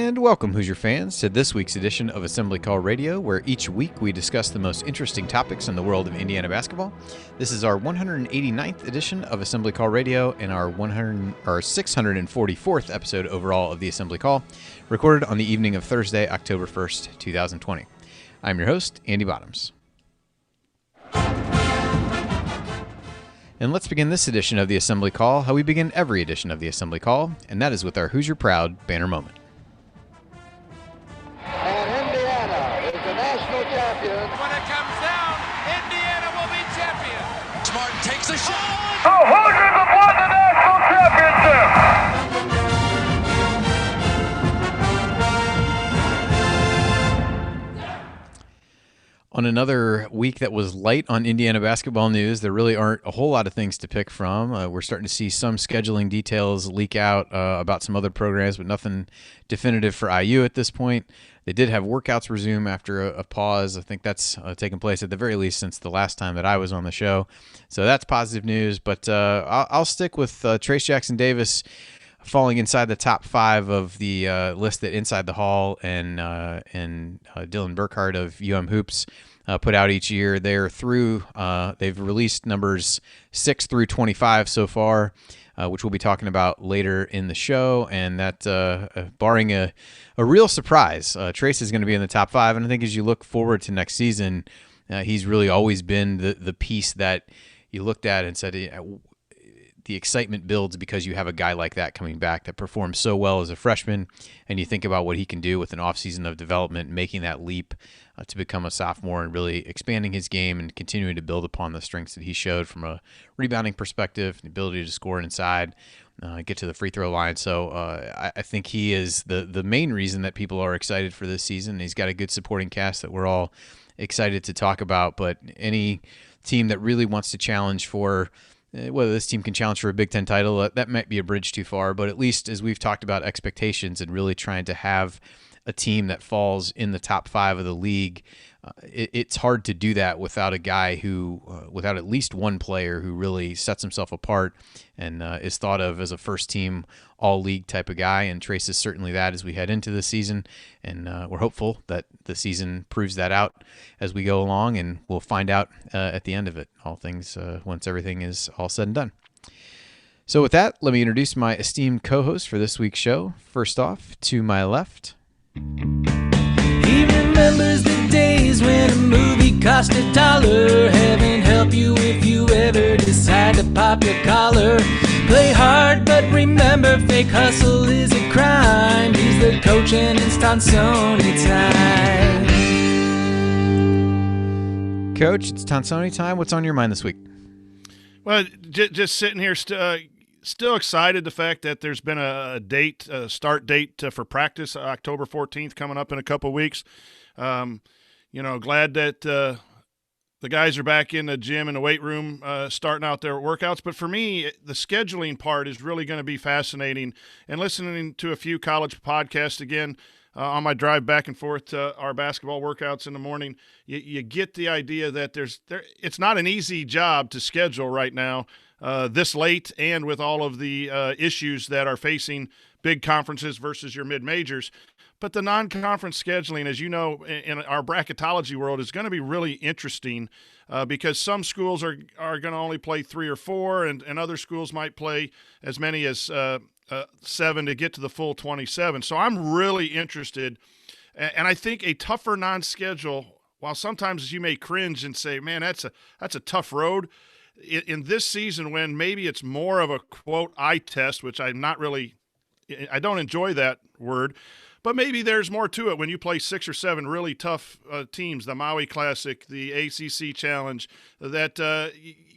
And welcome, Hoosier fans, to this week's edition of Assembly Call Radio, where each week we discuss the most interesting topics in the world of Indiana basketball. This is our 189th edition of Assembly Call Radio and our 644th episode overall of the Assembly Call, recorded on the evening of Thursday, October 1st, 2020. I'm your host, Andy Bottoms. And let's begin this edition of the Assembly Call how we begin every edition of the Assembly Call, and that is with our Hoosier Proud banner moment. And Indiana is the national champion. When it comes down, Indiana will be champion. Smart takes a shot. The Hoosiers have won the national championship. On another week that was light on Indiana basketball news, there really aren't a whole lot of things to pick from. We're starting to see some scheduling details leak out about some other programs, but nothing definitive for IU at this point. They did have workouts resume after a pause. I think that's taken place at the very least since the last time that I was on the show. So that's positive news, but I'll stick with Trayce Jackson-Davis falling inside the top 5 of the list that Inside the Hall and Dylan Burkhardt of UMHoops put out each year. They're through. They've released numbers 6 through 25 so far, which we'll be talking about later in the show. And that, barring a real surprise, Trayce is going to be in the top 5. And I think as you look forward to next season, he's really always been the piece that you looked at and said, the excitement builds because you have a guy like that coming back that performed so well as a freshman, and you think about what he can do with an offseason of development, making that leap to become a sophomore and really expanding his game and continuing to build upon the strengths that he showed from a rebounding perspective, the ability to score inside, get to the free throw line. So I think he is the main reason that people are excited for this season. He's got a good supporting cast that we're all excited to talk about, but any team that really wants to challenge for whether this team can challenge for a Big Ten title, that might be a bridge too far, but at least as we've talked about expectations and really trying to have a team that falls in the top 5 of the league, it's hard to do that without a guy who, without at least one player who really sets himself apart and is thought of as a first-team all-league type of guy, and Trayce is certainly that as we head into the season, and we're hopeful that the season proves that out as we go along, and we'll find out at the end of it, all things, once everything is all said and done. So with that, let me introduce my esteemed co-host for this week's show. First off, to my left. He remembers the days when a movie cost $1. Heaven help you if you ever decide to pop your collar. Play hard, but remember, fake hustle is a crime. He's the coach and it's Tonsoni time. Coach, it's Tonsoni time. What's on your mind this week? Well, just sitting here still excited the fact that there's been a start date for practice, October 14th, coming up in a couple weeks. Glad that the guys are back in the gym and the weight room starting out their workouts. But for me, the scheduling part is really going to be fascinating. And listening to a few college podcasts again on my drive back and forth to our basketball workouts in the morning, you get the idea that it's not an easy job to schedule right now. This late and with all of the issues that are facing big conferences versus your mid-majors. But the non-conference scheduling, as you know, in our bracketology world is going to be really interesting because some schools are going to only play 3 or 4 and other schools might play as many as 7 to get to the full 27. So I'm really interested. And I think a tougher non-schedule, while sometimes you may cringe and say, man, that's a tough road, in this season when maybe it's more of a, quote, eye test, which I don't enjoy that word, but maybe there's more to it when you play 6 or 7 really tough teams, the Maui Classic, the ACC Challenge, that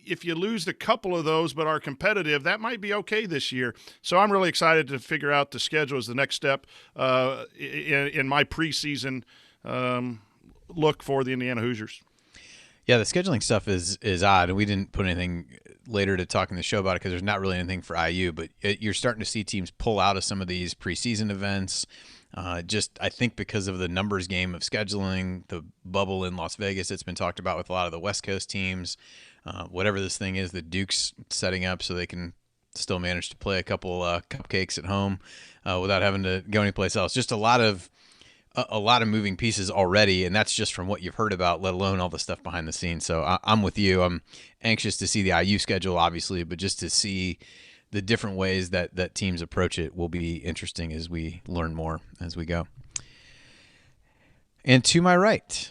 if you lose a couple of those but are competitive, that might be okay this year. So I'm really excited to figure out the schedule as the next step in my preseason look for the Indiana Hoosiers. Yeah, the scheduling stuff is odd, and we didn't put anything later to talk in the show about it because there's not really anything for IU, but you're starting to see teams pull out of some of these preseason events. Just, I think because of the numbers game of scheduling, the bubble in Las Vegas, it's been talked about with a lot of the West Coast teams, whatever this thing is that Duke's setting up so they can still managed to play a couple cupcakes at home without having to go anyplace else. Just a lot of moving pieces already, and that's just from what you've heard about, let alone all the stuff behind the scenes. So I'm with you. I'm anxious to see the IU schedule, obviously, but just to see the different ways that teams approach it will be interesting as we learn more as we go. And to my right,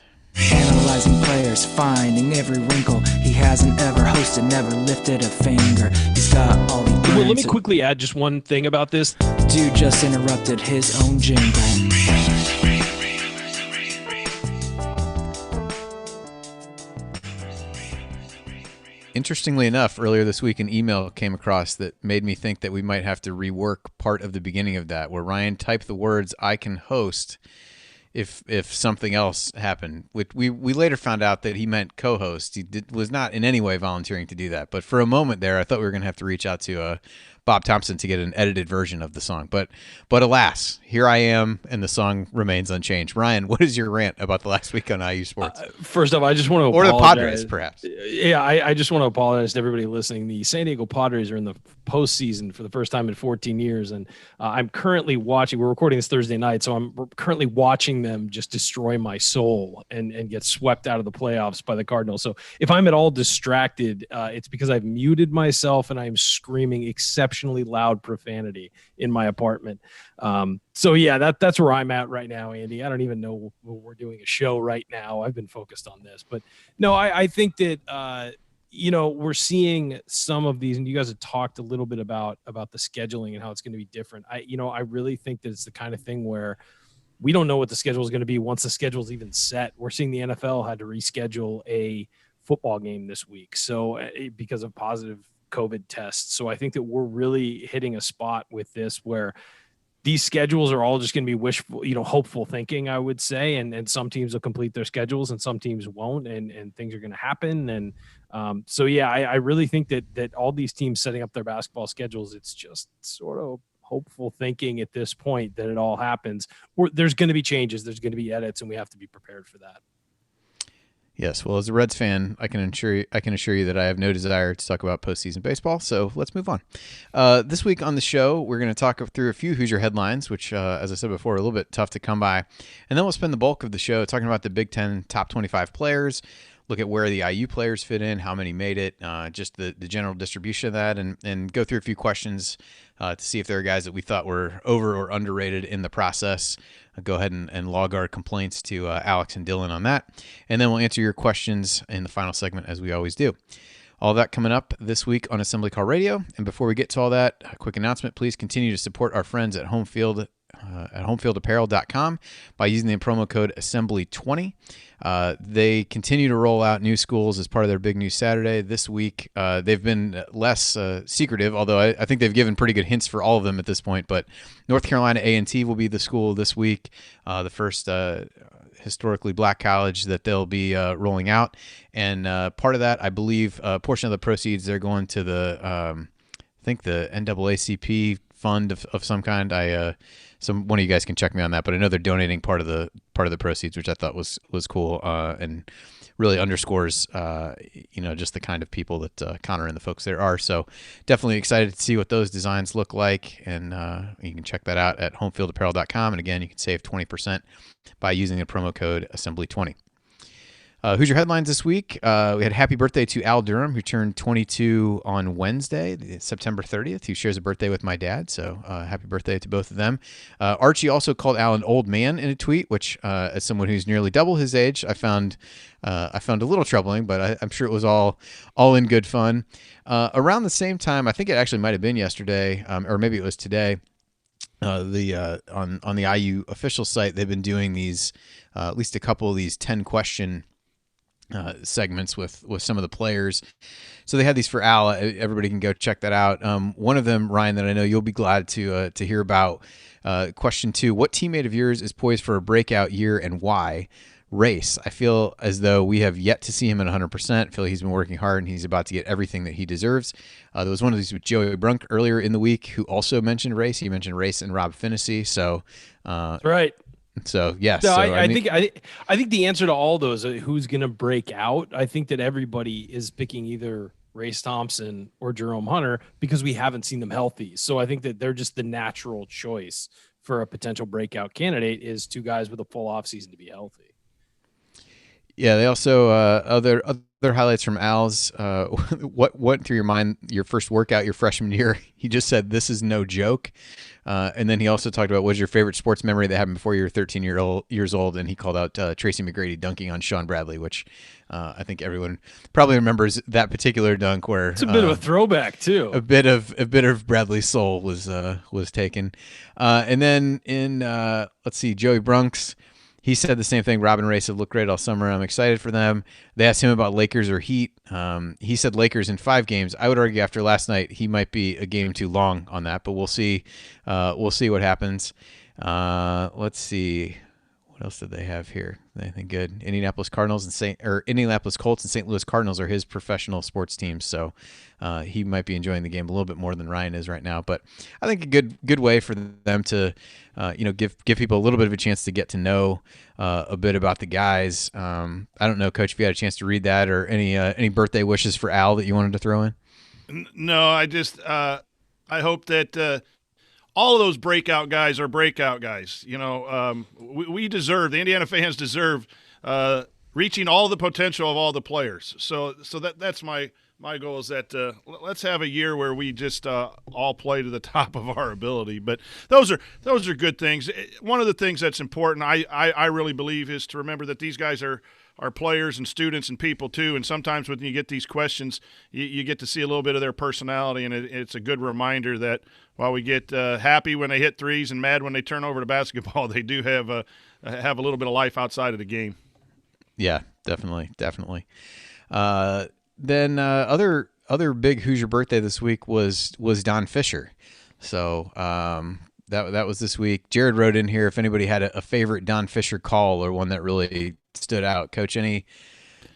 Analyzing players, finding every wrinkle. He hasn't ever hosted, never lifted a finger. He's got all the Well, let me quickly add just one thing about this. Dude just interrupted his own jingle. interestingly enough, earlier this week, an email came across that made me think that we might have to rework part of the beginning of that, where Ryan typed the words "I can host" if something else happened. We later found out that he meant co-host. He was not in any way volunteering to do that. But for a moment there, I thought we were going to have to reach out to Bob Thompson to get an edited version of the song. But alas, here I am, and the song remains unchanged. Ryan, what is your rant about the last week on IU Sports? First off, I just want to or the apologize. Padres, perhaps. Yeah, I just want to apologize to everybody listening. The San Diego Padres are in the postseason for the first time in 14 years, and I'm currently watching. We're recording this Thursday night, so I'm currently watching them just destroy my soul and get swept out of the playoffs by the Cardinals. So if I'm at all distracted, it's because I've muted myself and I'm screaming exceptionally loud profanity in my apartment. So yeah, that's where I'm at right now, Andy. I don't even know we're doing a show right now. I've been focused on this, but no, I think that, we're seeing some of these, and you guys have talked a little bit about the scheduling and how it's going to be different. I really think that it's the kind of thing where we don't know what the schedule is going to be once the schedule is even set. We're seeing the NFL had to reschedule a football game this week. So because of positive COVID tests. So I think that we're really hitting a spot with this where these schedules are all just going to be wishful, hopeful thinking, I would say. And some teams will complete their schedules and some teams won't, and things are going to happen. And I really think that all these teams setting up their basketball schedules, it's just sort of hopeful thinking at this point that it all happens. Or there's going to be changes, there's going to be edits, and we have to be prepared for that. Yes, well, as a Reds fan, I can assure you that I have no desire to talk about postseason baseball. So let's move on. This week on the show, we're going to talk through a few Hoosier headlines, which, as I said before, are a little bit tough to come by, and then we'll spend the bulk of the show talking about the Big Ten top 25 players. Look at where the IU players fit in, how many made it, just the general distribution of that, and go through a few questions to see if there are guys that we thought were over or underrated in the process. Go ahead and log our complaints to Alex and Dylan on that, and then we'll answer your questions in the final segment as we always do. All that coming up this week on Assembly Call Radio. And before we get to all that, a quick announcement: please continue to support our friends at Homefield at homefieldapparel.com by using the promo code Assembly20. They continue to roll out new schools as part of their Big News Saturday. This week, they've been less secretive, although I think they've given pretty good hints for all of them at this point. But North Carolina A&T will be the school this week, the first historically black college that they'll be rolling out. And part of that, I believe, a portion of the proceeds, they're going to the, I think the NAACP fund of some kind. One of you guys can check me on that, but I know they're donating part of the proceeds, which I thought was cool, and really underscores just the kind of people that Connor and the folks there are. So definitely excited to see what those designs look like, and you can check that out at homefieldapparel.com. And again, you can save 20% by using the promo code Assembly20. Hoosier headlines this week. We had happy birthday to Al Durham, who turned 22 on Wednesday, September 30th, who shares a birthday with my dad. So happy birthday to both of them. Archie also called Al an old man in a tweet, which, as someone who's nearly double his age, I found a little troubling, but I'm sure it was all in good fun. Around the same time, I think it actually might have been yesterday, or maybe it was today. On the IU official site, they've been doing these, at least a couple of these 10-question segments with some of the players. So they had these for Al. Everybody can go check that out. One of them, Ryan, that I know you'll be glad to hear about. Question 2: what teammate of yours is poised for a breakout year and why? Race. I feel as though we have yet to see him at 100%. I feel like he's been working hard and he's about to get everything that he deserves. There was one of these with Joey Brunk earlier in the week who also mentioned Race. He mentioned Race and Rob Finnessy. So right. So yes, no, so, I think the answer to all those, who's going to break out, I think that everybody is picking either Race Thompson or Jerome Hunter because we haven't seen them healthy. So I think that they're just the natural choice for a potential breakout candidate is two guys with a full offseason to be healthy. Yeah, they also other highlights from Al's. What went through your mind your first workout your freshman year? He just said this is no joke, and then he also talked about what was your favorite sports memory that happened before you were 13 years old, and he called out Tracy McGrady dunking on Sean Bradley, which I think everyone probably remembers that particular dunk where it's a bit of a throwback too. A bit of Bradley's soul was taken, and then in let's see, Joey Brunks. He said the same thing. Robin and Race have looked great all summer. I'm excited for them. They asked him about Lakers or Heat. He said Lakers in 5 games. I would argue after last night he might be a game too long on that, but we'll see. We'll see what happens. Let's see. What else did they have here? Anything good? Indianapolis Colts and St. Louis Cardinals are his professional sports teams, so he might be enjoying the game a little bit more than Ryan is right now. But I think a good way for them to give people a little bit of a chance to get to know a bit about the guys. I don't know, Coach, if you had a chance to read that or any birthday wishes for Al that you wanted to throw in. No, I just I hope that all of those breakout guys are breakout guys. We deserve, the Indiana fans deserve reaching all the potential of all the players. So that's my goal is that let's have a year where we just all play to the top of our ability. But those are good things. One of the things that's important, I really believe, is to remember that these guys are players and students and people too. And sometimes when you get these questions, you get to see a little bit of their personality, and it's a good reminder that while we get happy when they hit threes and mad when they turn over to basketball, they do have a little bit of life outside of the game. Yeah, definitely. Then other big Hoosier birthday this week was Don Fisher. So that was this week. Jared wrote in here if anybody had a favorite Don Fisher call or one that really stood out. Coach, any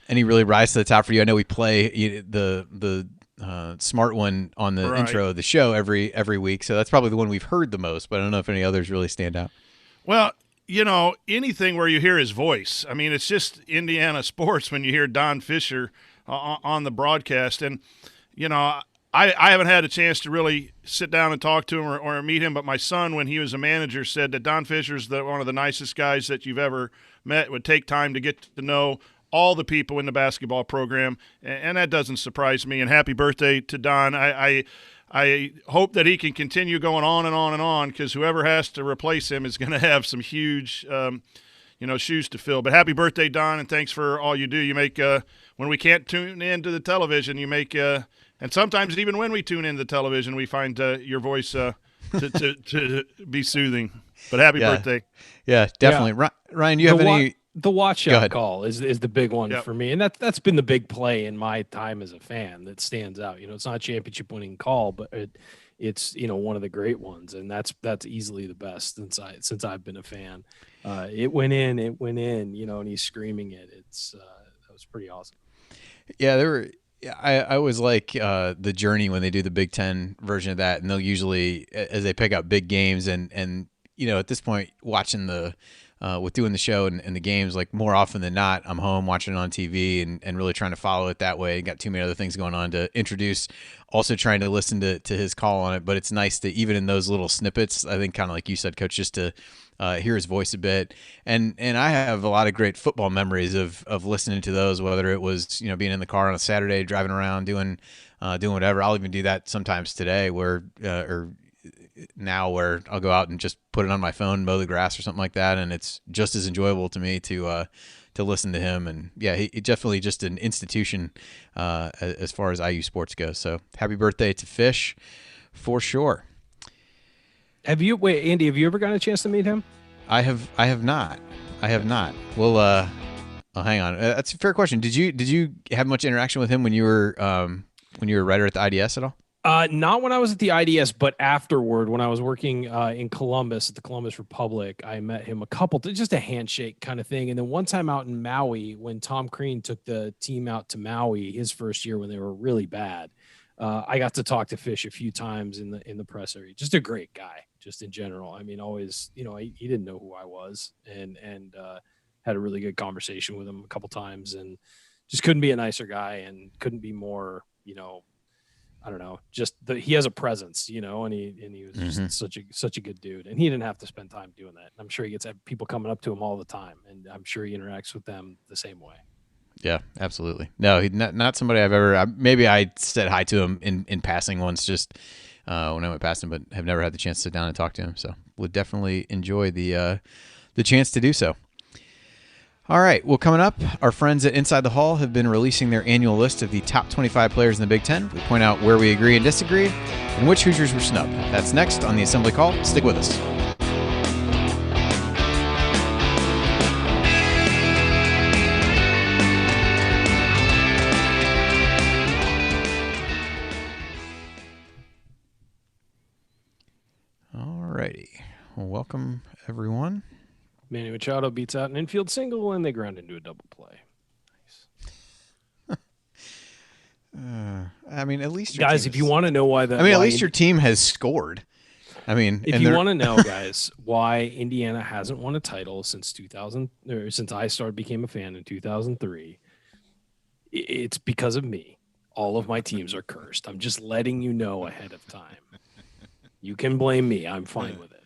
really rise to the top for you? I know we play the smart one on the intro of the show every week, so that's probably the one we've heard the most, but I don't know if any others really stand out. Well, anything where you hear his voice. I mean, it's just Indiana sports when you hear Don Fisher on the broadcast. And, I haven't had a chance to really sit down and talk to him or meet him, but my son, when he was a manager, said that Don Fisher's one of the nicest guys that you've ever met, would take time to get to know all the people in the basketball program, and that doesn't surprise me. And happy birthday to Don. I hope that he can continue going on and on and on, because whoever has to replace him is going to have some huge shoes to fill. But happy birthday, Don, and thanks for all you do. You make when we can't tune into the television, you make and sometimes even when we tune into the television, we find your voice to be soothing. But happy birthday. Yeah, definitely. Yeah. Ryan, you have any the watch out call is the big one for me, and that's been the big play in my time as a fan that stands out. It's not a championship winning call, but it's one of the great ones, and that's easily the best since I've been a fan. It went in, and he's screaming it. That was pretty awesome. Yeah, I always like the Journey when they do the Big Ten version of that, and they'll usually, as they pick out big games, and at this point, watching with doing the show and the games, like more often than not, I'm home watching it on TV and really trying to follow it that way. Got too many other things going on to introduce. Also trying to listen to his call on it, but it's nice to, even in those little snippets, I think kind of like you said, Coach, just to hear his voice a bit. And I have a lot of great football memories of listening to those, whether it was, being in the car on a Saturday, driving around, doing whatever. I'll even do that sometimes today or now where I'll go out and just put it on my phone, mow the grass or something like that. And it's just as enjoyable to me to listen to him. And yeah, he definitely just an institution as far as IU sports goes. So happy birthday to Fish for sure. Andy, have you ever gotten a chance to meet him? I have not. Well, hang on. That's a fair question. Did you have much interaction with him when you were a writer at the IDS at all? Not when I was at the IDS, but afterward, when I was working in Columbus at the Columbus Republic, I met him just a handshake kind of thing. And then one time out in Maui, when Tom Crean took the team out to Maui his first year when they were really bad, I got to talk to Fish a few times in the press area. Just a great guy, just in general. I mean, always, he didn't know who I was, and had a really good conversation with him a couple times, and just couldn't be a nicer guy and couldn't be more I don't know, just he has a presence, and he was just such a good dude, and he didn't have to spend time doing that. I'm sure he gets people coming up to him all the time, and I'm sure he interacts with them the same way. Yeah, absolutely. No, he's not somebody I've ever. Maybe I said hi to him in passing once, just when I went past him, but have never had the chance to sit down and talk to him. So would definitely enjoy the chance to do so. All right. Well, coming up, our friends at Inside the Hall have been releasing their annual list of the top 25 players in the Big Ten. We point out where we agree and disagree and which Hoosiers were snubbed. That's next on the Assembly Call. Stick with us. All righty. Well, welcome, everyone. Manny Machado beats out an infield single, and they ground into a double play. Nice. I mean, at least guys, if you want to know why that, at least your team has scored. I mean, if you want to know, guys, why Indiana hasn't won a title since 2000, or since I became a fan in 2003, it's because of me. All of my teams are cursed. I'm just letting you know ahead of time. You can blame me. I'm fine with it.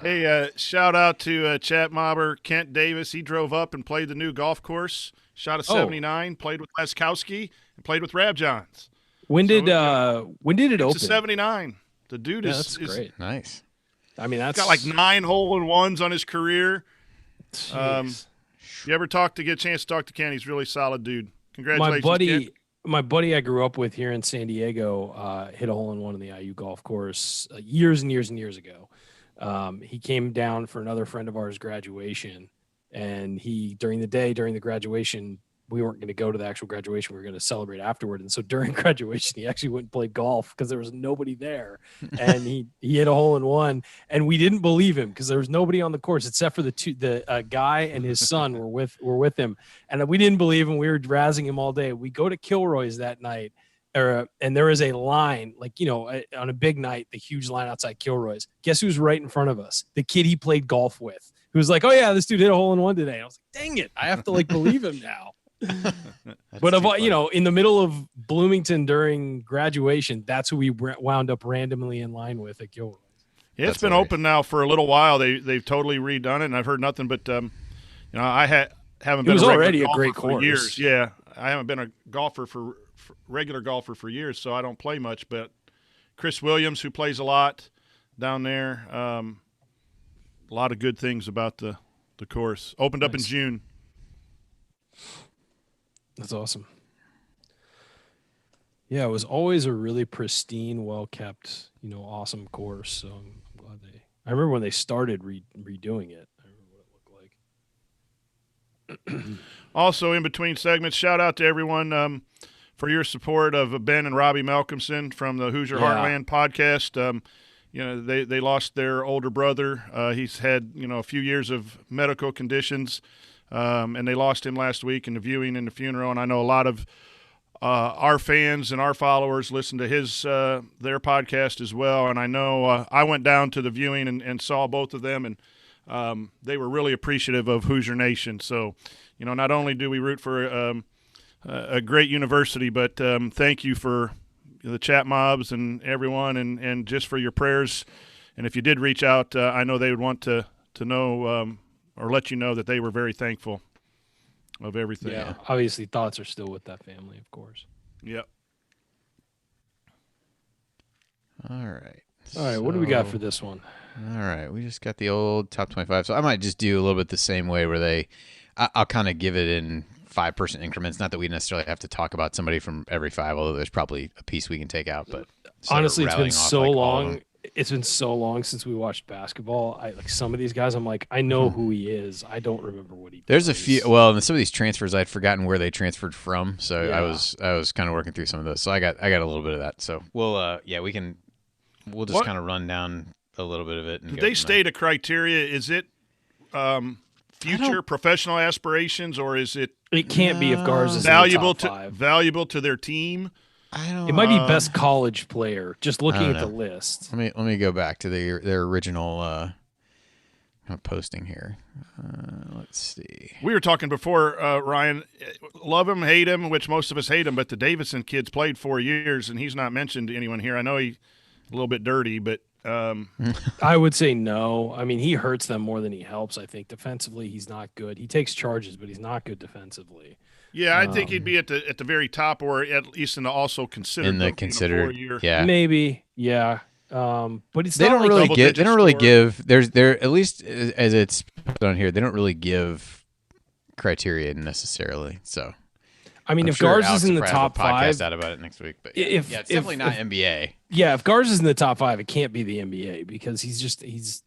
Hey, shout out to chat mobber Kent Davis. He drove up and played the new golf course. Shot a 79, played with Laskowski, and played with Rab Johns. When did it open? It's a 79. The dude that's great. Nice. I mean, that's got like 9 hole-in-ones on his career. You ever get a chance to talk to Ken? He's a really solid dude. Congratulations, My buddy I grew up with here in San Diego hit a hole-in-one in the IU golf course years and years and years ago. He came down for another friend of ours' graduation, and during the graduation, we weren't going to go to the actual graduation. We were going to celebrate afterward. And so during graduation, he actually went and played golf because there was nobody there. And he hit a hole-in-one, and we didn't believe him because there was nobody on the course except for the guy and his son were with him. And we didn't believe him. We were razzing him all day. We go to Kilroy's that night, and there is a line, on a big night, the huge line outside Kilroy's. Guess who's right in front of us? The kid he played golf with, who was like, "Oh yeah, this dude hit a hole-in-one today." I was like, "Dang it, I have to believe him now." But in the middle of Bloomington during graduation, that's who we wound up randomly in line with at Gilroy. Yeah, it's been open now for a little while. They've totally redone it, and I've heard nothing but I haven't been. It was already a great course. Years. Yeah, I haven't been a regular golfer for years, so I don't play much. But Chris Williams, who plays a lot down there, a lot of good things about the course. Opened up in June. That's awesome. Yeah, it was always a really pristine, well-kept, awesome course. So I'm glad I remember when they started redoing it. I remember what it looked like. Also, in between segments, shout out to everyone for your support of Ben and Robbie Malcolmson from the Hoosier Heartland podcast. They lost their older brother. He's had a few years of medical conditions. And they lost him last week in the viewing and the funeral. And I know a lot of our fans and our followers listen to their podcast as well. And I know I went down to the viewing and saw both of them, and they were really appreciative of Hoosier Nation. So, not only do we root for a great university, but thank you for the chat mobs and everyone, and just for your prayers. And if you did reach out, I know they would want to know or let you know that they were very thankful of everything. Yeah, obviously thoughts are still with that family, of course. Yep. All right. What do we got for this one? All right. We just got the old top 25. So I might just do a little bit the same way where I'll kind of give it in 5% increments. Not that we necessarily have to talk about somebody from every 5, although there's probably a piece we can take out. But honestly, it's been so long. It's been so long since we watched basketball. Some of these guys, I'm like, I know who he is. I don't remember what he does. There's a few. Well, and some of these transfers, I'd forgotten where they transferred from. So yeah. I was kind of working through some of those. So I got a little bit of that. So we'll just kind of run down a little bit of it. And did they state a criteria? Is it future professional aspirations, or is it? It can't be if Garza's valuable in the top 5. Valuable to their team. It might be best college player. Just looking at the list. Let me go back to their original. I'm posting here. Let's see. We were talking before, Ryan. Love him, hate him, which most of us hate him. But the Davidson kid's played 4 years, and he's not mentioned to anyone here. I know he's a little bit dirty, but I would say no. I mean, he hurts them more than he helps. I think defensively, he's not good. He takes charges, but he's not good defensively. yeah, I think he'd be at the very top, or at least in the also considered. In the considered, 4-year. yeah. Maybe, yeah. But it's They not don't like really double give. They digits don't really score. give. There at least as it's put on here. They don't really give criteria necessarily. So I mean, I'm if sure Garza Alex is in will the probably have top a podcast five, out about it next week. But if- yeah, it's if- definitely not if- NBA. yeah, if Garza's in the top five, it can't be the NBA because he's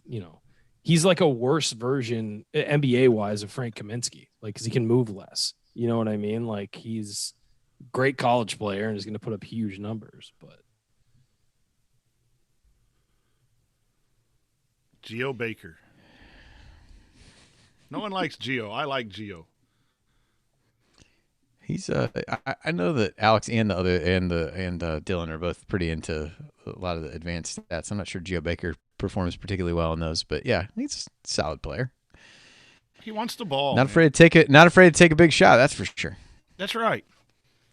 like a worse version NBA wise of Frank Kaminsky, like because he can move less. You know what I mean? Like he's a great college player and is going to put up huge numbers, but. Geo Baker. No one likes Geo. I like Geo. He's I know that Alex and the other and Dylan are both pretty into a lot of the advanced stats. I'm not sure Geo Baker performs particularly well in those, but yeah, he's a solid player. He wants the ball. Not man. afraid to take it. Not afraid to take a big shot. That's for sure. That's right.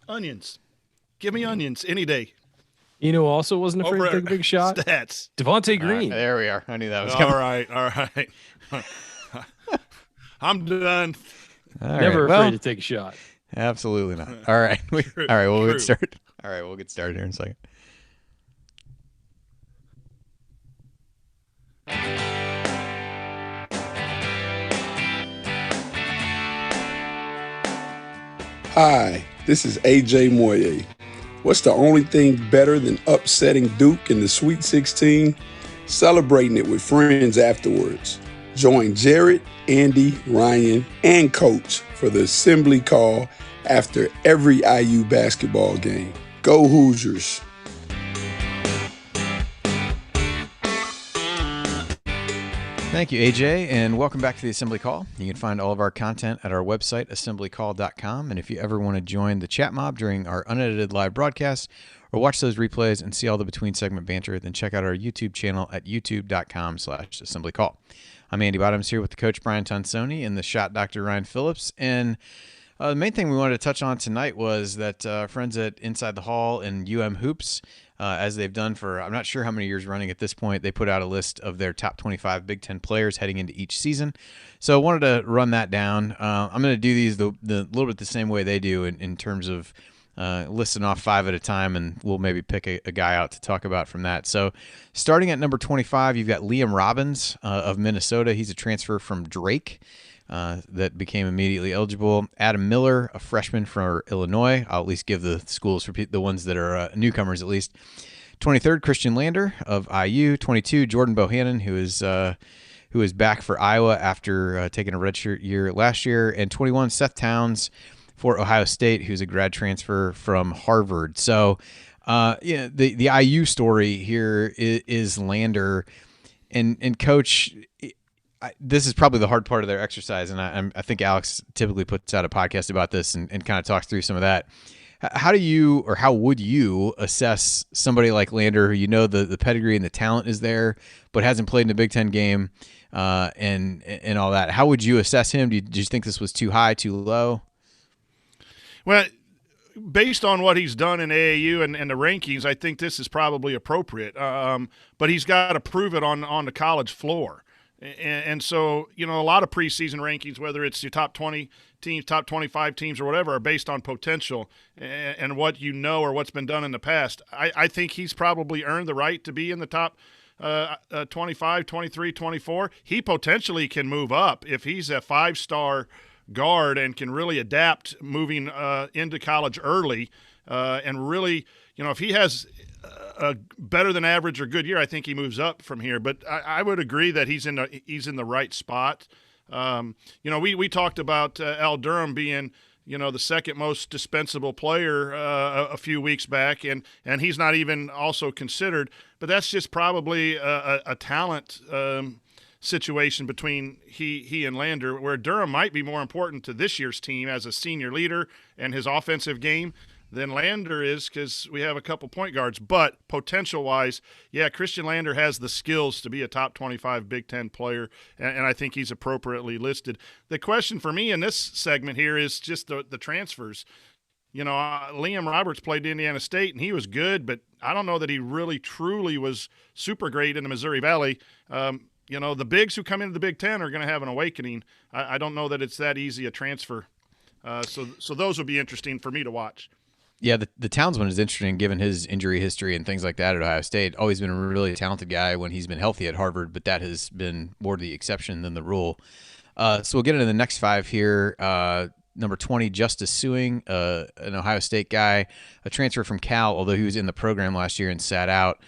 Onions. Give me onions any day. You know, who also wasn't afraid Over to take a big shot. Stats. Devontae All right, Green. there we are. I knew that was All coming. right. All right. I'm done. All right, Never well, afraid to take a shot. Absolutely not. All right. True, All right. We'll true. get started. All right. We'll get started here in a second. Hi, this is AJ Moye. What's the only thing better than upsetting Duke in the Sweet 16? Celebrating it with friends afterwards. Join Jared, Andy, Ryan, and Coach for the assembly call after every IU basketball game. Go Hoosiers! Thank you, AJ, and welcome back to the Assembly Call. You can find all of our content at our website, assemblycall.com. And if you ever want to join the chat mob during our unedited live broadcasts or watch those replays and see all the between segment banter, then check out our YouTube channel at youtube.com/assemblycall. I'm Andy Bottoms here with the coach Brian Tonsoni and the shot doctor Ryan Phillips. And the main thing we wanted to touch on tonight was that friends at Inside the Hall and UMHoops, as they've done for I'm not sure how many years running at this point, they put out a list of their top 25 Big Ten players heading into each season. So I wanted to run that down. I'm going to do these the little bit the same way they do in terms of listing off 5 at a time, and we'll maybe pick a guy out to talk about from that. So starting at number 25, you've got Liam Robbins of Minnesota. He's a transfer from Drake. That became immediately eligible. Adam Miller, a freshman from Illinois. I'll at least give the schools for the ones that are newcomers at least. 23rd, Christian Lander of IU. 22, Jordan Bohannon, who is back for Iowa after taking a redshirt year last year. And 21, Seth Towns for Ohio State, who's a grad transfer from Harvard. So, the IU story here is Lander, and Coach. This is probably the hard part of their exercise, and I think Alex typically puts out a podcast about this and kind of talks through some of that. How would you assess somebody like Lander, who you know the pedigree and the talent is there, but hasn't played in a Big Ten game, and all that? How would you assess him? Do you think this was too high, too low? Well, based on what he's done in AAU and the rankings, I think this is probably appropriate. But he's got to prove it on the college floor. And so, a lot of preseason rankings, whether it's your top 20 teams, top 25 teams or whatever, are based on potential and what you know or what's been done in the past. I think he's probably earned the right to be in the top 25, 23, 24. He potentially can move up if he's a 5-star guard and can really adapt moving into college early and really, if he has – a better than average or good year, I think he moves up from here. But I would agree that he's in the right spot. We talked about Al Durham being the second most dispensable player a few weeks back, and he's not even also considered. But that's just probably a talent situation between he and Lander, where Durham might be more important to this year's team as a senior leader and his offensive game. than Lander is because we have a couple point guards. But potential-wise, yeah, Christian Lander has the skills to be a top 25 Big Ten player, and I think he's appropriately listed. The question for me in this segment here is just the transfers. Liam Roberts played Indiana State, and he was good, but I don't know that he really truly was super great in the Missouri Valley. The bigs who come into the Big Ten are going to have an awakening. I don't know that it's that easy a transfer. So those will be interesting for me to watch. Yeah, the Towns one is interesting given his injury history and things like that at Ohio State. Always been a really talented guy when he's been healthy at Harvard, but that has been more the exception than the rule. So we'll get into the next five here. Number 20, Justice Suing, an Ohio State guy, a transfer from Cal, although he was in the program last year and sat out.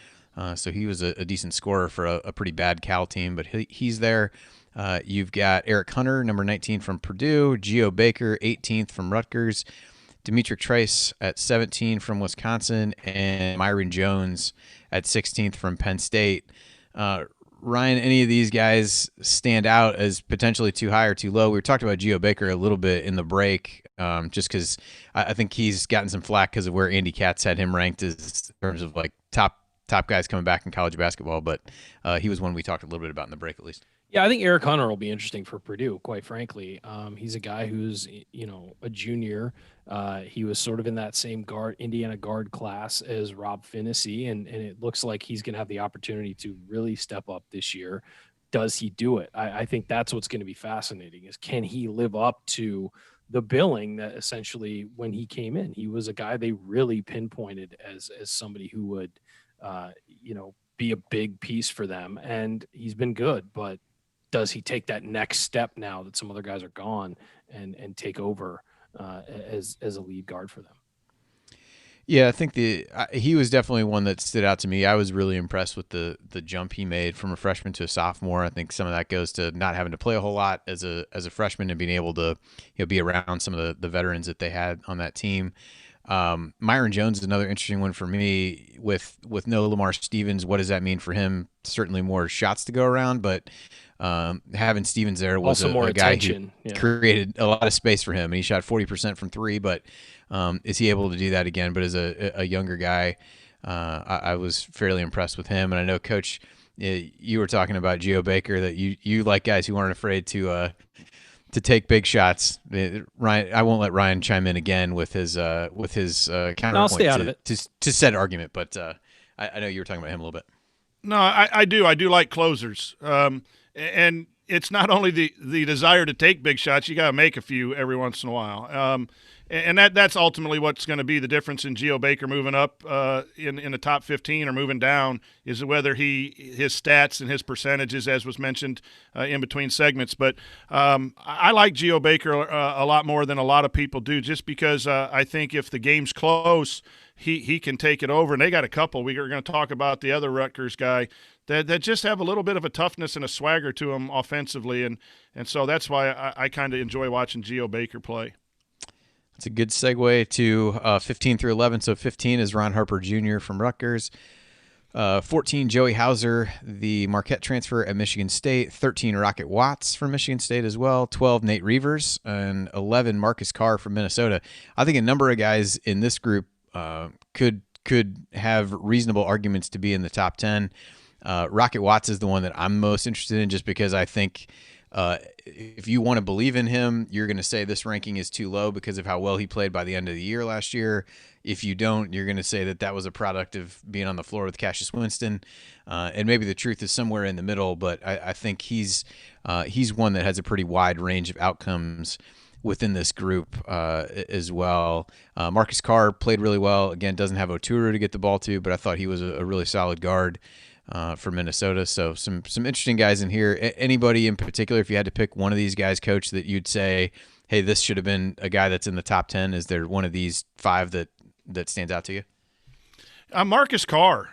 So he was a decent scorer for a pretty bad Cal team, but he's there. You've got Eric Hunter, number 19 from Purdue, Geo Baker, 18th from Rutgers, Demetric Trice at 17 from Wisconsin, and Myron Jones at 16th from Penn State. Ryan, any of these guys stand out as potentially too high or too low? We talked about Geo Baker a little bit in the break, just because I think he's gotten some flack because of where Andy Katz had him ranked as in terms of like top guys coming back in college basketball. But he was one we talked a little bit about in the break, at least. Yeah, I think Eric Hunter will be interesting for Purdue, quite frankly. He's a guy who's, a junior. He was sort of in that same Indiana guard class as Rob Finney, and it looks like he's going to have the opportunity to really step up this year. Does he do it? I think that's what's going to be fascinating is can he live up to the billing that essentially when he came in, he was a guy they really pinpointed as somebody who would, be a big piece for them. And he's been good, but does he take that next step now that some other guys are gone and take over as a lead guard for them? Yeah, I think he was definitely one that stood out to me. I was really impressed with the jump he made from a freshman to a sophomore. I think some of that goes to not having to play a whole lot as a freshman and being able to be around some of the veterans that they had on that team. Myron Jones is another interesting one for me with no Lamar Stevens. What does that mean for him? Certainly more shots to go around, but having Stevens there was also more a guy attention. who created a lot of space for him, and he shot 40% from three, but is he able to do that again? But as a younger guy, I was fairly impressed with him. And I know, Coach, you were talking about Geo Baker, that you like guys who aren't afraid to take big shots. Ryan, I won't let Ryan chime in again with his counterpoint I'll stay out of it. to said argument, but I know you were talking about him a little bit. No, I do like closers, and it's not only the desire to take big shots. You got to make a few every once in a while, and that's ultimately what's going to be the difference in Geo Baker moving up in the top 15 or moving down, is whether his stats and his percentages, as was mentioned in between segments. But I like Geo Baker a lot more than a lot of people do, just because I think if the game's close, he can take it over. And they got a couple. We are going to talk about the other Rutgers guy that just have a little bit of a toughness and a swagger to them offensively, and so that's why I kind of enjoy watching Geo Baker play. It's a good segue to 15 through 11. So 15 is Ron Harper Jr. from Rutgers. 14, Joey Hauser, the Marquette transfer at Michigan State. 13, Rocket Watts from Michigan State as well. 12, Nate Reavers. And 11, Marcus Carr from Minnesota. I think a number of guys in this group could have reasonable arguments to be in the top 10. Rocket Watts is the one that I'm most interested in, just because I think if you want to believe in him, you're going to say this ranking is too low because of how well he played by the end of the year last year. If you don't, you're going to say that was a product of being on the floor with Cassius Winston. And maybe the truth is somewhere in the middle, but I think he's one that has a pretty wide range of outcomes within this group as well. Marcus Carr played really well. Again, doesn't have Oturu to get the ball to, but I thought he was a really solid guard for Minnesota. So some interesting guys in here. Anybody in particular, if you had to pick one of these guys, Coach, that you'd say, hey, this should have been a guy that's in the top 10? Is there one of these five that stands out to you? Marcus Carr,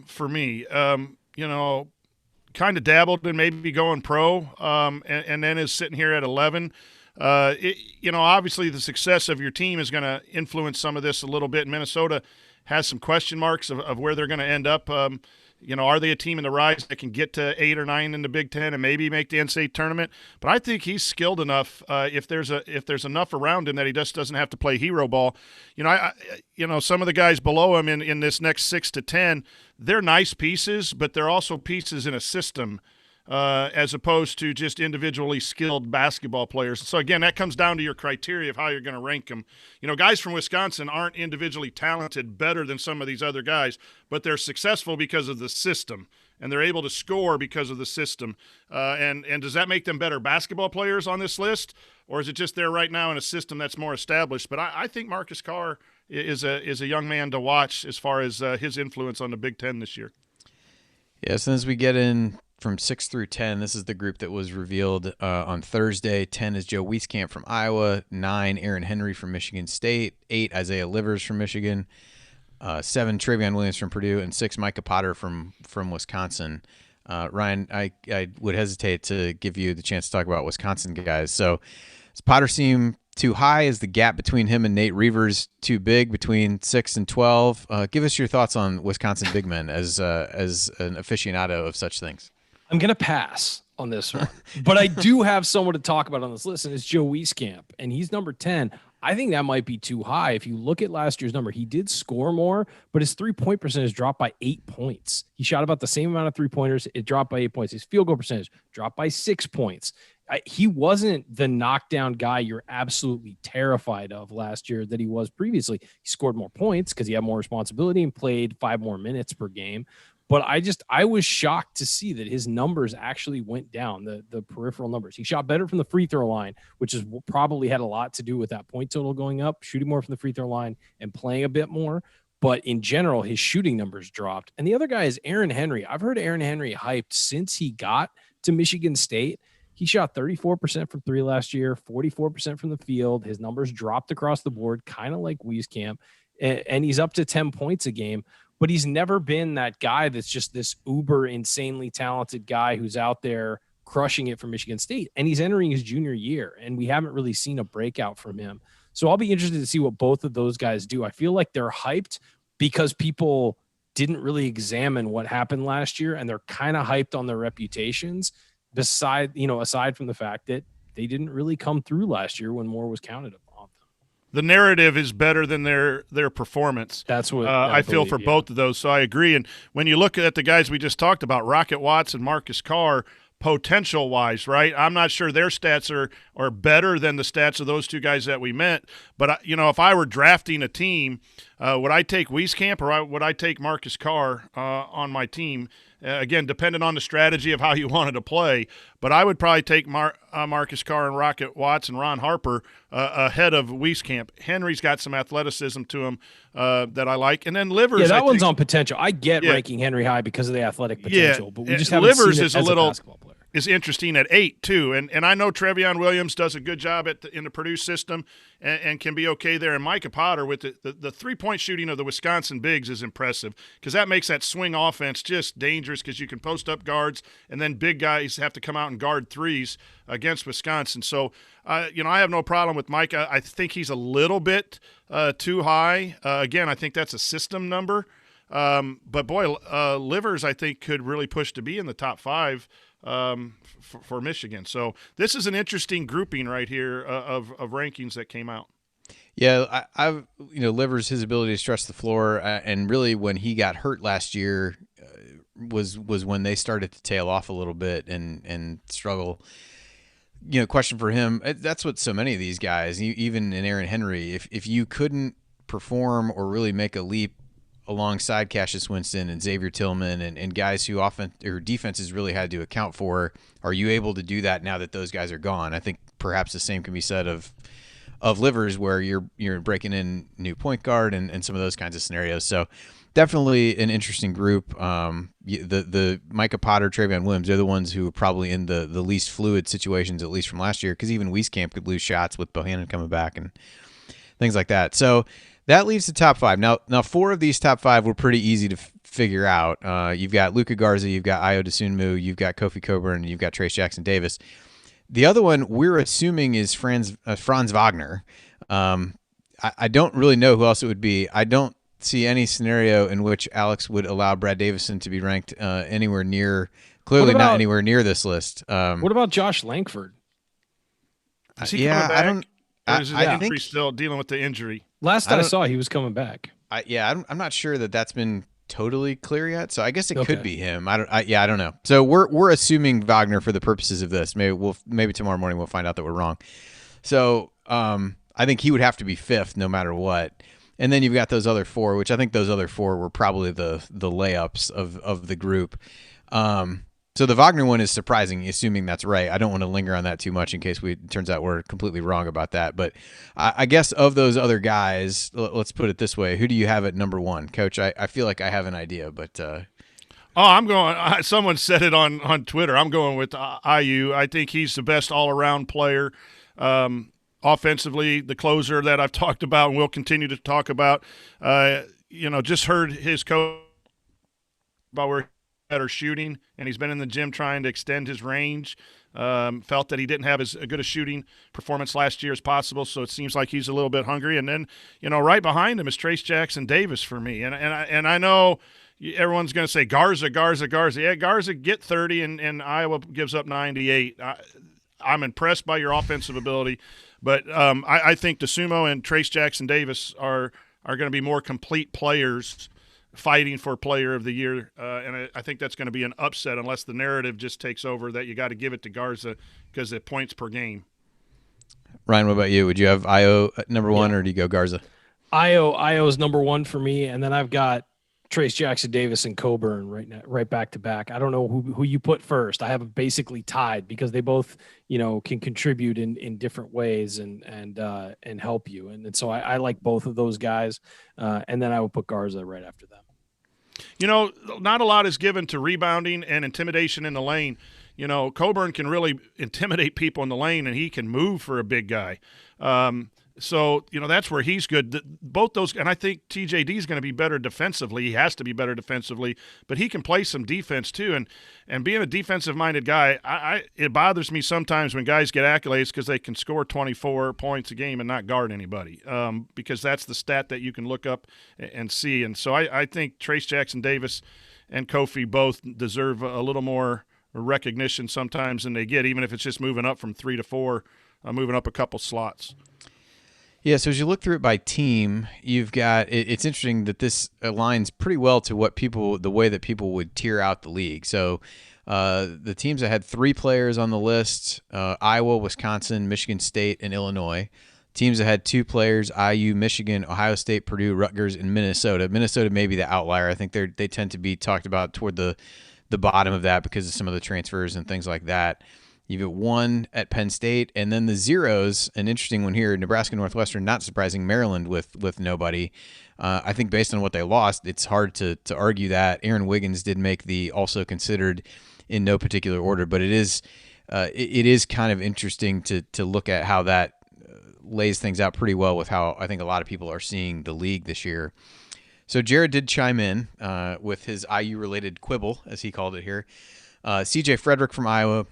for me, kind of dabbled in maybe going pro, and then is sitting here at 11. Obviously the success of your team is going to influence some of this a little bit. Minnesota has some question marks of where they're going to end up. Are they a team in the rise that can get to 8 or 9 in the Big Ten and maybe make the NCAA tournament? But I think he's skilled enough. If there's enough around him that he just doesn't have to play hero ball. Some of the guys below him in this next 6 to 10, they're nice pieces, but they're also pieces in a system. As opposed to just individually skilled basketball players. So, again, that comes down to your criteria of how you're going to rank them. Guys from Wisconsin aren't individually talented better than some of these other guys, but they're successful because of the system, and they're able to score because of the system. And does that make them better basketball players on this list, or is it just they're right now in a system that's more established? But I think Marcus Carr is a young man to watch as far as his influence on the Big Ten this year. Yes, and as we get in from 6 through 10, this is the group that was revealed on Thursday. 10 is Joe Wieskamp from Iowa. 9, Aaron Henry from Michigan State. 8, Isaiah Livers from Michigan. 7, Travion Williams from Purdue. And 6, Micah Potter from Wisconsin. Ryan, I would hesitate to give you the chance to talk about Wisconsin guys. So does Potter seem too high? Is the gap between him and Nate Reavers too big between 6 and 12? Give us your thoughts on Wisconsin big men as an aficionado of such things. I'm going to pass on this one, but I do have someone to talk about on this list, and it's Joe Wieskamp, and he's number 10. I think that might be too high. If you look at last year's number, he did score more, but his 3-point percentage dropped by 8 points. He shot about the same amount of 3-pointers. It dropped by 8 points. His field goal percentage dropped by 6 points. He wasn't the knockdown guy you're absolutely terrified of last year that he was previously. He scored more points because he had more responsibility and played 5 more minutes per game. But I was shocked to see that his numbers actually went down, the peripheral numbers. He shot better from the free throw line, which is probably had a lot to do with that point total going up, shooting more from the free throw line and playing a bit more. But in general, his shooting numbers dropped. And the other guy is Aaron Henry. I've heard Aaron Henry hyped since he got to Michigan State. He shot 34% from 3 last year, 44% from the field. His numbers dropped across the board, kind of like Wieskamp. And he's up to 10 points a game. But he's never been that guy that's just this uber insanely talented guy who's out there crushing it for Michigan State. And he's entering his junior year, and we haven't really seen a breakout from him. So I'll be interested to see what both of those guys do. I feel like they're hyped because people didn't really examine what happened last year, and they're kind of hyped on their reputations, aside from the fact that they didn't really come through last year when more was counted upon. The narrative is better than their performance. That's what I feel for both of those. So I agree. And when you look at the guys we just talked about, Rocket Watts and Marcus Carr, potential-wise, right? I'm not sure their stats are better than the stats of those two guys that we met. But, if I were drafting a team, would I take Wieskamp or would I take Marcus Carr on my team? Again, depending on the strategy of how you wanted to play. But I would probably take Marcus Carr and Rocket Watts and Ron Harper ahead of Wieskamp. Henry's got some athleticism to him that I like. And then Livers. Yeah, that one's on potential. I get ranking Henry high because of the athletic potential, but we just haven't Livers seen it is as a basketball player. Is interesting at 8 too, and I know Travion Williams does a good job in the Purdue system and can be okay there. And Micah Potter with the 3-point shooting of the Wisconsin bigs is impressive because that makes that swing offense just dangerous because you can post up guards and then big guys have to come out and guard threes against Wisconsin. So I have no problem with Micah. I think he's a little bit too high. Again, I think that's a system number, but boy, Livers I think could really push to be in the top 5. For Michigan. So this is an interesting grouping right here of rankings that came out. Yeah, I've Livers, his ability to stretch the floor, and really when he got hurt last year was when they started to tail off a little bit and struggle. Question for him. That's what so many of these guys, even in Aaron Henry, if you couldn't perform or really make a leap alongside Cassius Winston and Xavier Tillman and guys who defenses really had to account for, are you able to do that now that those guys are gone? I think perhaps the same can be said of Livers, where you're breaking in new point guard and some of those kinds of scenarios. So definitely an interesting group. The Micah Potter, Travion Williams, they're the ones who are probably in the least fluid situations, at least from last year, because even Wieskamp could lose shots with Bohannon coming back and things like that. So that leaves the top 5. Now 4 of these top 5 were pretty easy to figure out. You've got Luka Garza, you've got Ayo Dosunmu, you've got Kofi Coburn, and you've got Trace Jackson Davis. The other one we're assuming is Franz Wagner. I don't really know who else it would be. I don't see any scenario in which Alex would allow Brad Davison to be ranked anywhere near. Clearly, not anywhere near this list. What about Josh Langford? Is he coming back? I don't. Or is his I injury think still dealing with the injury? Last I saw, he was coming back. I'm not sure that's been totally clear yet. So I guess it could be him. I don't know. So we're assuming Wagner for the purposes of this. Maybe tomorrow morning we'll find out that we're wrong. So I think he would have to be fifth no matter what. And then you've got those other four, which I think those other four were probably the layups of the group. So the Wagner one is surprising, assuming that's right. I don't want to linger on that too much in case it turns out we're completely wrong about that. But I guess of those other guys, let's put it this way. Who do you have at number one? Coach, I feel like I have an idea, but I'm going. Someone said it on Twitter. I'm going with IU. I think he's the best all-around player. Offensively, the closer that I've talked about and will continue to talk about. Just heard his coach about where better shooting, and he's been in the gym trying to extend his range. Felt that he didn't have as good a shooting performance last year as possible, so it seems like he's a little bit hungry. And then, right behind him is Trace Jackson Davis for me. And I know everyone's going to say Garza. Yeah, Garza get 30, and Iowa gives up 98. I'm impressed by your offensive ability, but I think DeSumo and Trace Jackson Davis are going to be more complete players fighting for player of the year, and I think that's going to be an upset unless the narrative just takes over that you got to give it to Garza because of points per game. Ryan, what about you? Would you have Io at number one, or do you go Garza? Io is number one for me, and then I've got Trace Jackson Davis and Coburn right back to back. I don't know who you put first. I have them basically tied because they both can contribute in different ways and help you, and so I like both of those guys, and then I would put Garza right after them. Not a lot is given to rebounding and intimidation in the lane. Coburn can really intimidate people in the lane, and he can move for a big guy. So, that's where he's good. Both those, and I think TJD is going to be better defensively. He has to be better defensively, but he can play some defense too. And being a defensive-minded guy, it bothers me sometimes when guys get accolades because they can score 24 points a game and not guard anybody, because that's the stat that you can look up and see. And so I think Trace Jackson Davis and Kofi both deserve a little more recognition sometimes than they get, even if it's just moving up from 3 to 4, moving up a couple slots. Yeah, so as you look through it by team, you've got it's interesting that this aligns pretty well to the way that people would tier out the league. So the teams that had 3 players on the list, Iowa, Wisconsin, Michigan State, and Illinois. Teams that had 2 players, IU, Michigan, Ohio State, Purdue, Rutgers, and Minnesota. Minnesota may be the outlier. I think they tend to be talked about toward the bottom of that because of some of the transfers and things like that. You've got 1 at Penn State, and then the zeros, an interesting one here, Nebraska, Northwestern, not surprising, Maryland with nobody. I think based on what they lost, it's hard to argue that. Aaron Wiggins did make the also considered in no particular order, but it is kind of interesting to look at how that lays things out pretty well with how I think a lot of people are seeing the league this year. So Jared did chime in with his IU-related quibble, as he called it here. CJ Frederick from Iowa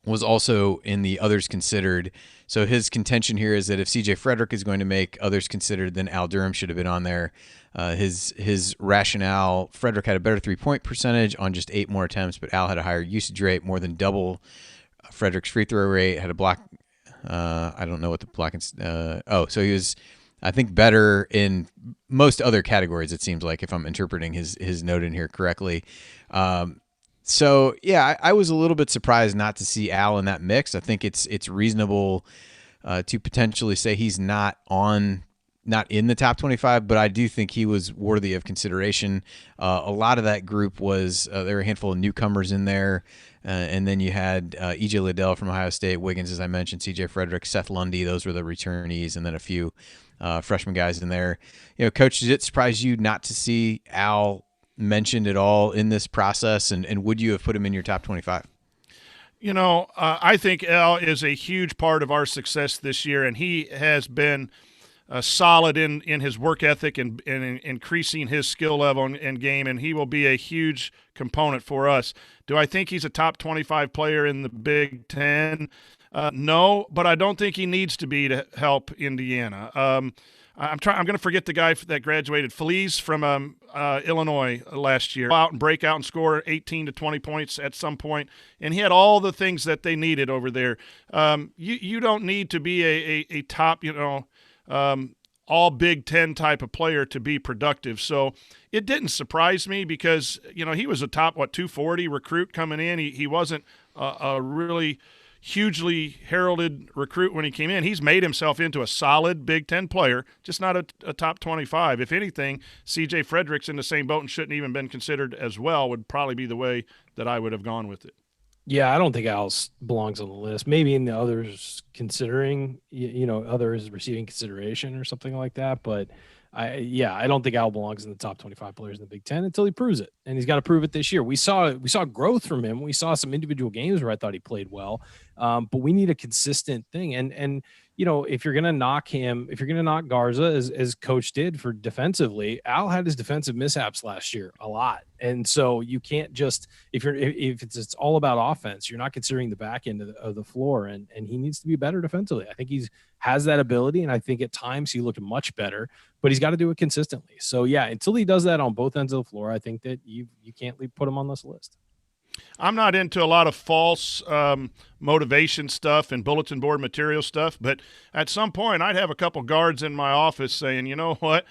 was also in the others considered. So his contention here is that if CJ Frederick is going to make others considered, then Al Durham should have been on there. His rationale, Frederick had a better 3-point percentage on just 8 more attempts, but Al had a higher usage rate, more than double Frederick's free throw rate, had a block. I don't know what the block. So he was, I think, better in most other categories, it seems like, if I'm interpreting his note in here correctly. So, yeah, I was a little bit surprised not to see Al in that mix. I think it's reasonable to potentially say he's not in the top 25, but I do think he was worthy of consideration. A lot of that group was there were a handful of newcomers in there, and then you had E.J. Liddell from Ohio State, Wiggins, as I mentioned, C.J. Frederick, Seth Lundy. Those were the returnees, and then a few freshman guys in there. Coach, did it surprise you not to see Al mentioned at all in this process, and would you have put him in your top 25? I think Al is a huge part of our success this year, and he has been solid in his work ethic and increasing his skill level and game, and he will be a huge component for us. Do I think he's a top 25 player in the Big Ten? No, but I don't think he needs to be to help Indiana. I'm going to forget the guy that graduated, Feliz from Illinois last year. Out and break out and score 18 to 20 points at some point, and he had all the things that they needed over there. You don't need to be a top, all Big Ten type of player to be productive. So it didn't surprise me because, he was a top, 240 recruit coming in. He wasn't a really hugely heralded recruit when he came in. He's made himself into a solid Big Ten player, just not a top 25. If anything, C.J. Frederick's in the same boat and shouldn't even been considered as well, would probably be the way that I would have gone with it. Yeah, I don't think Al's belongs on the list. Maybe in the others considering, others receiving consideration or something like that. But I don't think Al belongs in the top 25 players in the Big Ten until he proves it, and he's got to prove it this year. We saw growth from him. We saw some individual games where I thought he played well, but we need a consistent thing. And if you're going to knock him, if you're going to knock Garza as coach did for defensively, Al had his defensive mishaps last year a lot. And so you can't just, if it's all about offense, you're not considering the back end of the floor, and he needs to be better defensively. I think has that ability. And I think at times he looked much better, but he's got to do it consistently. So yeah, until he does that on both ends of the floor, I think that you can't put him on this list. I'm not into a lot of false motivation stuff and bulletin board material stuff, but at some point I'd have a couple guards in my office saying, you know what,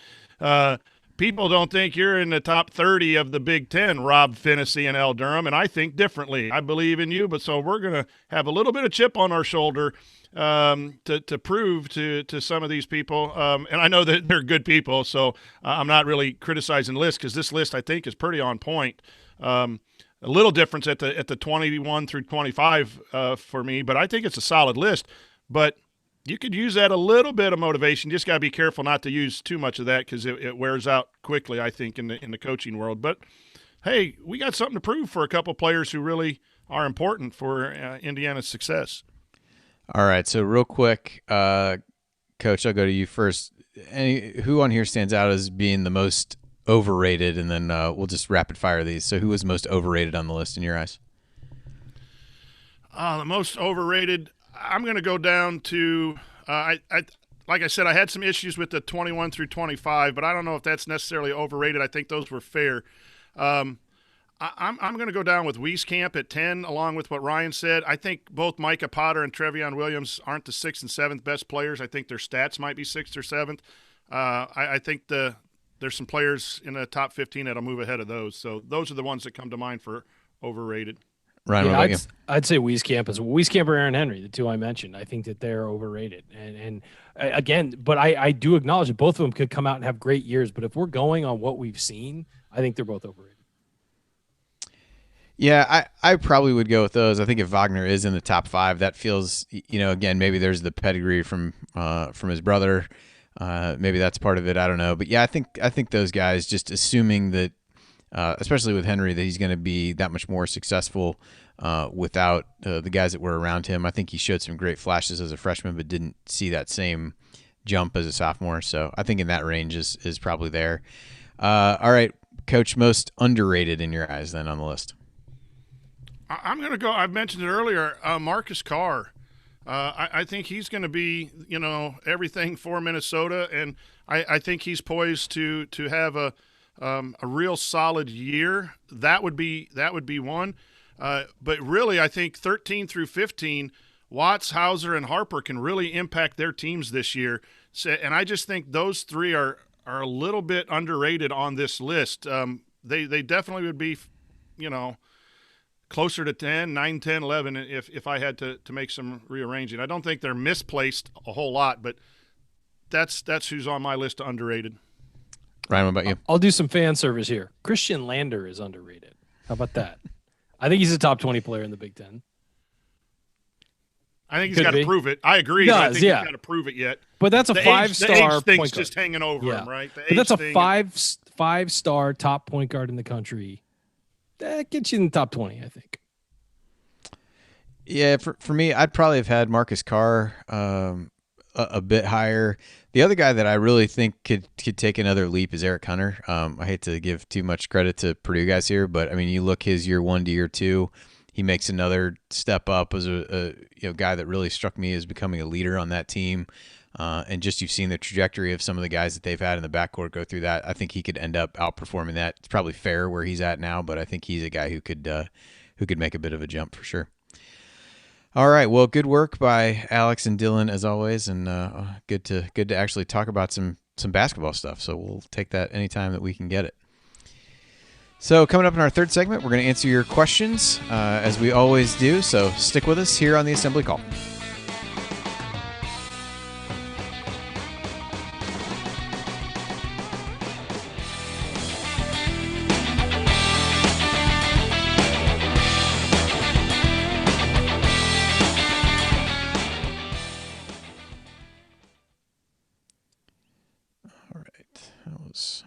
people don't think you're in the top 30 of the Big Ten, Rob Finney and L. Durham, and I think differently. I believe in you, but so we're going to have a little bit of chip on our shoulder to prove to some of these people. And I know that they're good people, so I'm not really criticizing the list because this list I think is pretty on point. A little difference at the 21 through 25 for me, but I think it's a solid list. But you could use that a little bit of motivation. Just got to be careful not to use too much of that because it wears out quickly, I think, in the coaching world. But, hey, we got something to prove for a couple players who really are important for Indiana's success. All right, so real quick, Coach, I'll go to you first. Who on here stands out as being the most overrated, and then we'll just rapid fire these. So who was most overrated on the list in your eyes? The most overrated, I'm going to go down to I like I said, I had some issues with the 21 through 25, but I don't know if that's necessarily overrated. I think those were fair. I'm going to go down with Wieskamp at 10, along with what Ryan said. I think both Micah Potter and Trevion Williams aren't the 6th and 7th best players. I think their stats might be 6th or 7th. I think there's some players in the top 15 that'll move ahead of those. So those are the ones that come to mind for overrated. Ryan, what about you? I'd say Wieskamp or Aaron Henry, the two I mentioned. I think that they're overrated. And again, but I do acknowledge that both of them could come out and have great years. But if we're going on what we've seen, I think they're both overrated. Yeah, I probably would go with those. I think if Wagner is in the top 5, that feels, again, maybe there's the pedigree from his brother. Maybe that's part of it. I don't know. But yeah, I think those guys, just assuming that, especially with Henry, that he's going to be that much more successful without the guys that were around him. I think he showed some great flashes as a freshman, but didn't see that same jump as a sophomore. So I think in that range is probably there. All right, Coach, most underrated in your eyes then on the list. I'm going to go, I've mentioned it earlier, Marcus Carr. I think he's going to be, everything for Minnesota, and I think he's poised to have a real solid year. That would be one. But really, I think 13 through 15, Watts, Hauser, and Harper can really impact their teams this year. So, and I just think those three are a little bit underrated on this list. They definitely would be, closer to 10, 9, 10, 11 if I had to make some rearranging. I don't think they're misplaced a whole lot, but that's who's on my list of underrated. Ryan, what about you? I'll do some fan service here. Christian Lander is underrated. How about that? I think he's a top 20 player in the Big Ten. I think he's got to prove it. I agree. But I think he's got to prove it yet. But that's a five-star point guard. Just hanging over him, right? But that's a five-star top point guard in the country. That gets you in the top 20, I think. Yeah, for me, I'd probably have had Marcus Carr a a bit higher. The other guy that I really think could take another leap is Eric Hunter. I hate to give too much credit to Purdue guys here, but I mean, you look his year 1 to year 2, he makes another step up as a guy that really struck me as becoming a leader on that team. And just you've seen the trajectory of some of the guys that they've had in the backcourt go through that. I think he could end up outperforming that. It's probably fair where he's at now, but I think he's a guy who could make a bit of a jump for sure. All right, well, good work by Alex and Dylan as always, and good to actually talk about some basketball stuff. So we'll take that anytime that we can get it. So coming up in our third segment, we're going to answer your questions as we always do. So stick with us here on the Assembly Call.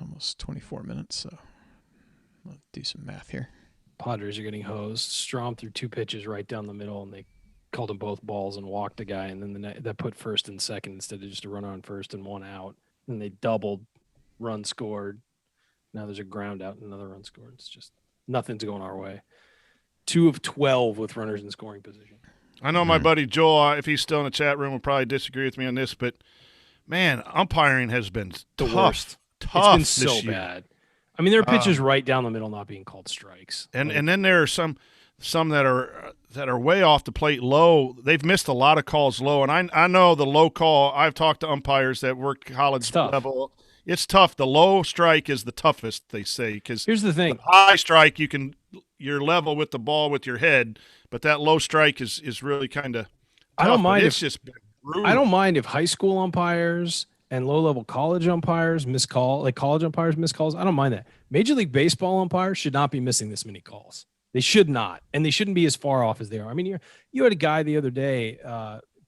Almost 24 minutes, so let's do some math here. Padres are getting hosed. Strom threw 2 pitches right down the middle, and they called them both balls and walked the guy, and then that put first and second instead of just a runner on first and 1 out. And they doubled, run scored. Now there's a ground out and another run scored. It's just nothing's going our way. 2 of 12 with runners in scoring position. I know my buddy Joel, if he's still in the chat room, will probably disagree with me on this, but man, umpiring has been the tough. worst. Tough it's been so this year. bad. I mean, there are pitches right down the middle not being called strikes. And then there are some that are way off the plate low. They've missed a lot of calls low, and I know the low call. I've talked to umpires that work college level. It's tough. The low strike is the toughest, they say, because here's the thing: the high strike you're level with the ball with your head, but that low strike is really kind of. I don't mind it's just been brutal. I don't mind if high school umpires and low-level college umpires miss calls, like college umpires miss calls. I don't mind that. Major League Baseball umpires should not be missing this many calls. They should not, and they shouldn't be as far off as they are. I mean, you had a guy the other day,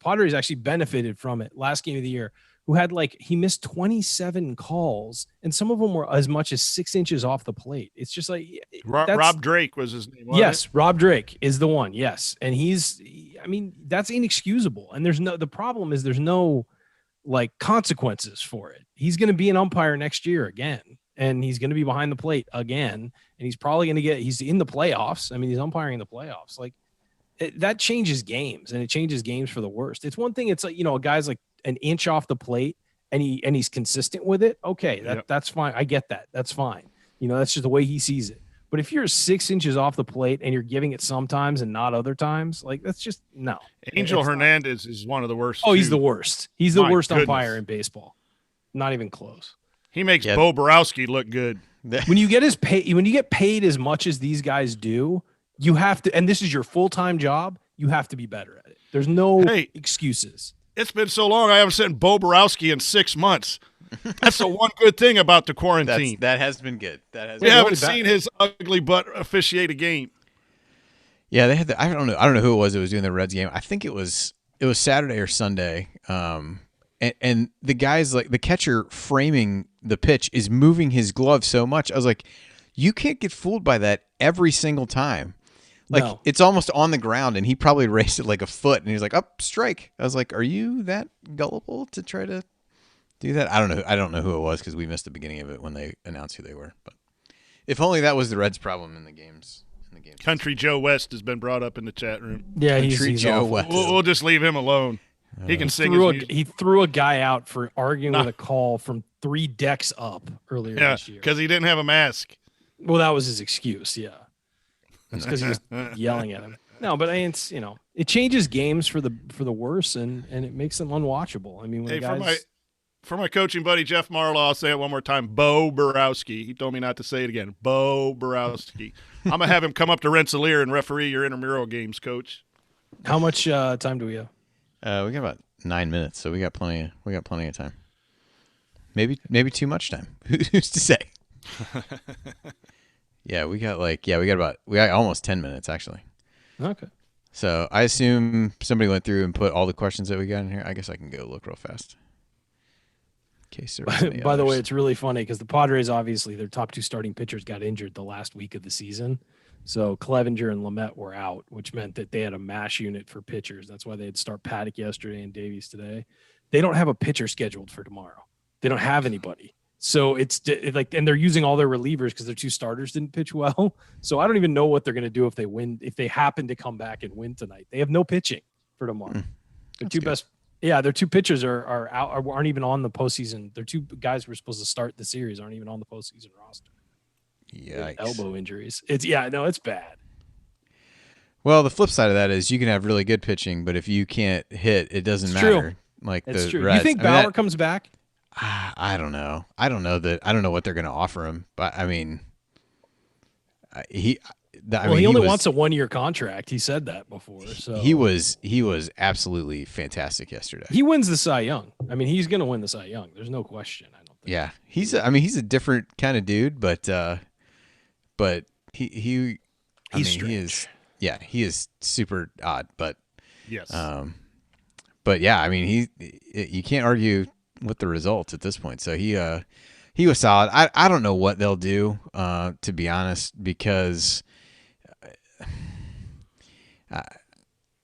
Padres actually benefited from it last game of the year, who had he missed 27 calls, and some of them were as much as 6 inches off the plate. It's just like Rob Drake was his name. Yes, Rob Drake is the one. Yes, and that's inexcusable. And the problem is there's no consequences for it. He's going to be an umpire next year again, and he's going to be behind the plate again, and he's probably going to he's in the playoffs. I mean, he's umpiring the playoffs. That changes games, and it changes games for the worst. It's one thing. It's a guy's an inch off the plate and he's consistent with it. Okay. That's fine. I get that. That's fine. That's just the way he sees it. But if you're 6 inches off the plate and you're giving it sometimes and not other times, that's just no. Angel Hernandez is one of the worst. Oh, he's the worst. He's the worst umpire in baseball. Not even close. He makes Bo Borowski look good. When you get paid as much as these guys do, you have to, and this is your full-time job, you have to be better at it. There's no excuses. It's been so long I haven't seen Bo Borowski in 6 months. That's the one good thing about the quarantine. That has been good. We haven't seen his ugly butt officiate a game. Yeah, they had. I don't know who it was that was doing the Reds game. I think it was Saturday or Sunday. And the guy's the catcher framing the pitch is moving his glove so much. I was like, you can't get fooled by that every single time. No. It's almost on the ground, and he probably raised it a foot, and he's like, "Up, strike." I was like, "Are you that gullible to try to do that?" I don't know who it was because we missed the beginning of it when they announced who they were. But if only that was the Reds' problem in the games. Country Joe West has been brought up in the chat room. Yeah, he's Joe West. We'll just leave him alone. He can sing his music. He threw a guy out for arguing with a call from 3 decks up earlier this year because he didn't have a mask. Well, that was his excuse. Yeah. It's because he was yelling at him. No, but it's it changes games for the worse, and it makes them unwatchable. I mean, when for my coaching buddy Jeff Marlowe, I'll say it one more time. Bo Borowski. He told me not to say it again. Bo Borowski. I'm gonna have him come up to Rensselaer and referee your intramural games, Coach. How much time do we have? We got about 9 minutes, so we got plenty of time. Maybe too much time. Who's to say? Yeah, we got almost 10 minutes actually. Okay. So I assume somebody went through and put all the questions that we got in here. I guess I can go look real fast. In case there was any By the way, others. it's really funny because the Padres, obviously, their top 2 starting pitchers got injured the last week of the season. So Clevenger and Lamet were out, which meant that they had a mash unit for pitchers. That's why they had start Paddock yesterday and Davies today. they don't have a pitcher scheduled for tomorrow. They don't have anybody. So and they're using all their relievers because their 2 starters didn't pitch well. So I don't even know what they're going to do if they win, if they happen to come back and win tonight. They have no pitching for tomorrow. Their 2 best. Yeah, their 2 pitchers are out, aren't even on the postseason. Their 2 guys who were supposed to start the series aren't even on the postseason roster. Yikes. Elbow injuries. It's bad. Well, the flip side of that is you can have really good pitching, but if you can't hit, it doesn't matter. True. Like It's the true. Reds. You think Bauer comes back? I don't know. I don't know what they're going to offer him, but I mean, he only wants a 1-year contract. He said that before. So he was absolutely fantastic yesterday. He wins the Cy Young. I mean, he's going to win the Cy Young. There's no question. I don't think. Yeah, he's a different kind of dude, but he is. Yeah, he is super odd, but yes. But yeah, I mean, you can't argue with the results at this point. So he was solid. I don't know what they'll do, to be honest, because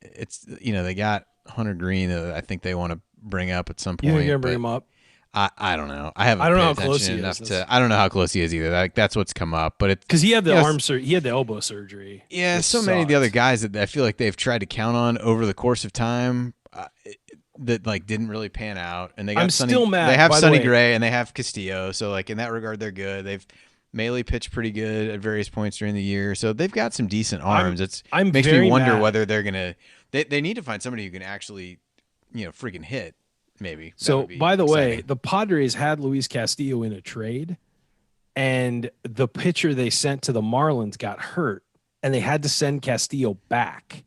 it's they got Hunter Green. I think they want to bring up at some point. You're gonna bring him up? I don't know. I don't know how close he is. I don't know how close he is either. Like, that's what's come up, but it's because he had the he had the elbow surgery. Yeah, so many of the other guys that I feel like they've tried to count on over the course of time that like didn't really pan out. And they got still mad. They have Sonny Gray and they have Castillo, so like in that regard they're good. They've Mailey pitched pretty good at various points during the year, so they've got some decent arms. It makes me wonder whether they're gonna. They need to find somebody who can actually, freaking hit. Maybe. So, by the way, the Padres had Luis Castillo in a trade, and the pitcher they sent to the Marlins got hurt, and they had to send Castillo back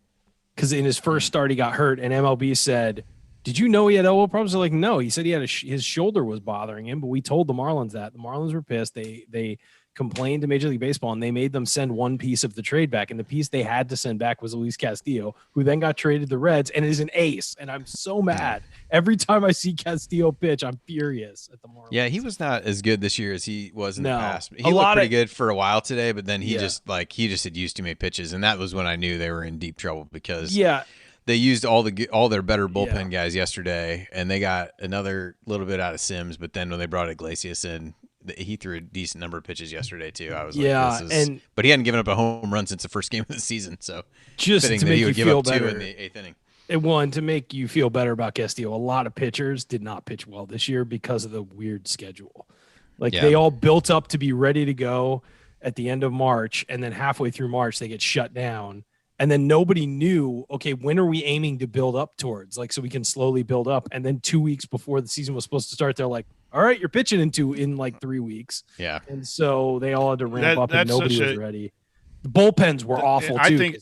because in his first start he got hurt, and MLB said, "Did you know he had elbow problems?" They're like, "No." He said he had his shoulder was bothering him, but we told the Marlins that. The Marlins were pissed. They complained to Major League Baseball, and they made them send one piece of the trade back. And the piece they had to send back was Luis Castillo, who then got traded to the Reds and is an ace. And I'm so mad. Every time I see Castillo pitch, I'm furious at the Marlins. Yeah, he was not as good this year as he was in the past. He looked pretty good for a while today, but then he just had used too many pitches. And that was when I knew they were in deep trouble because they used all their better bullpen guys yesterday, and they got another little bit out of Sims. But then when they brought Iglesias in, he threw a decent number of pitches yesterday too. I was like, but he hadn't given up a home run since the first game of the season. So just to make you feel better in the 8th inning. To make you feel better about Castillo, a lot of pitchers did not pitch well this year because of the weird schedule. They all built up to be ready to go at the end of March, and then halfway through March they get shut down. And then nobody knew, okay, when are we aiming to build up towards? So we can slowly build up. And then 2 weeks before the season was supposed to start, they're like, all right, you're pitching in like 3 weeks. Yeah. And so they all had to ramp up and nobody was ready. The bullpens were awful too.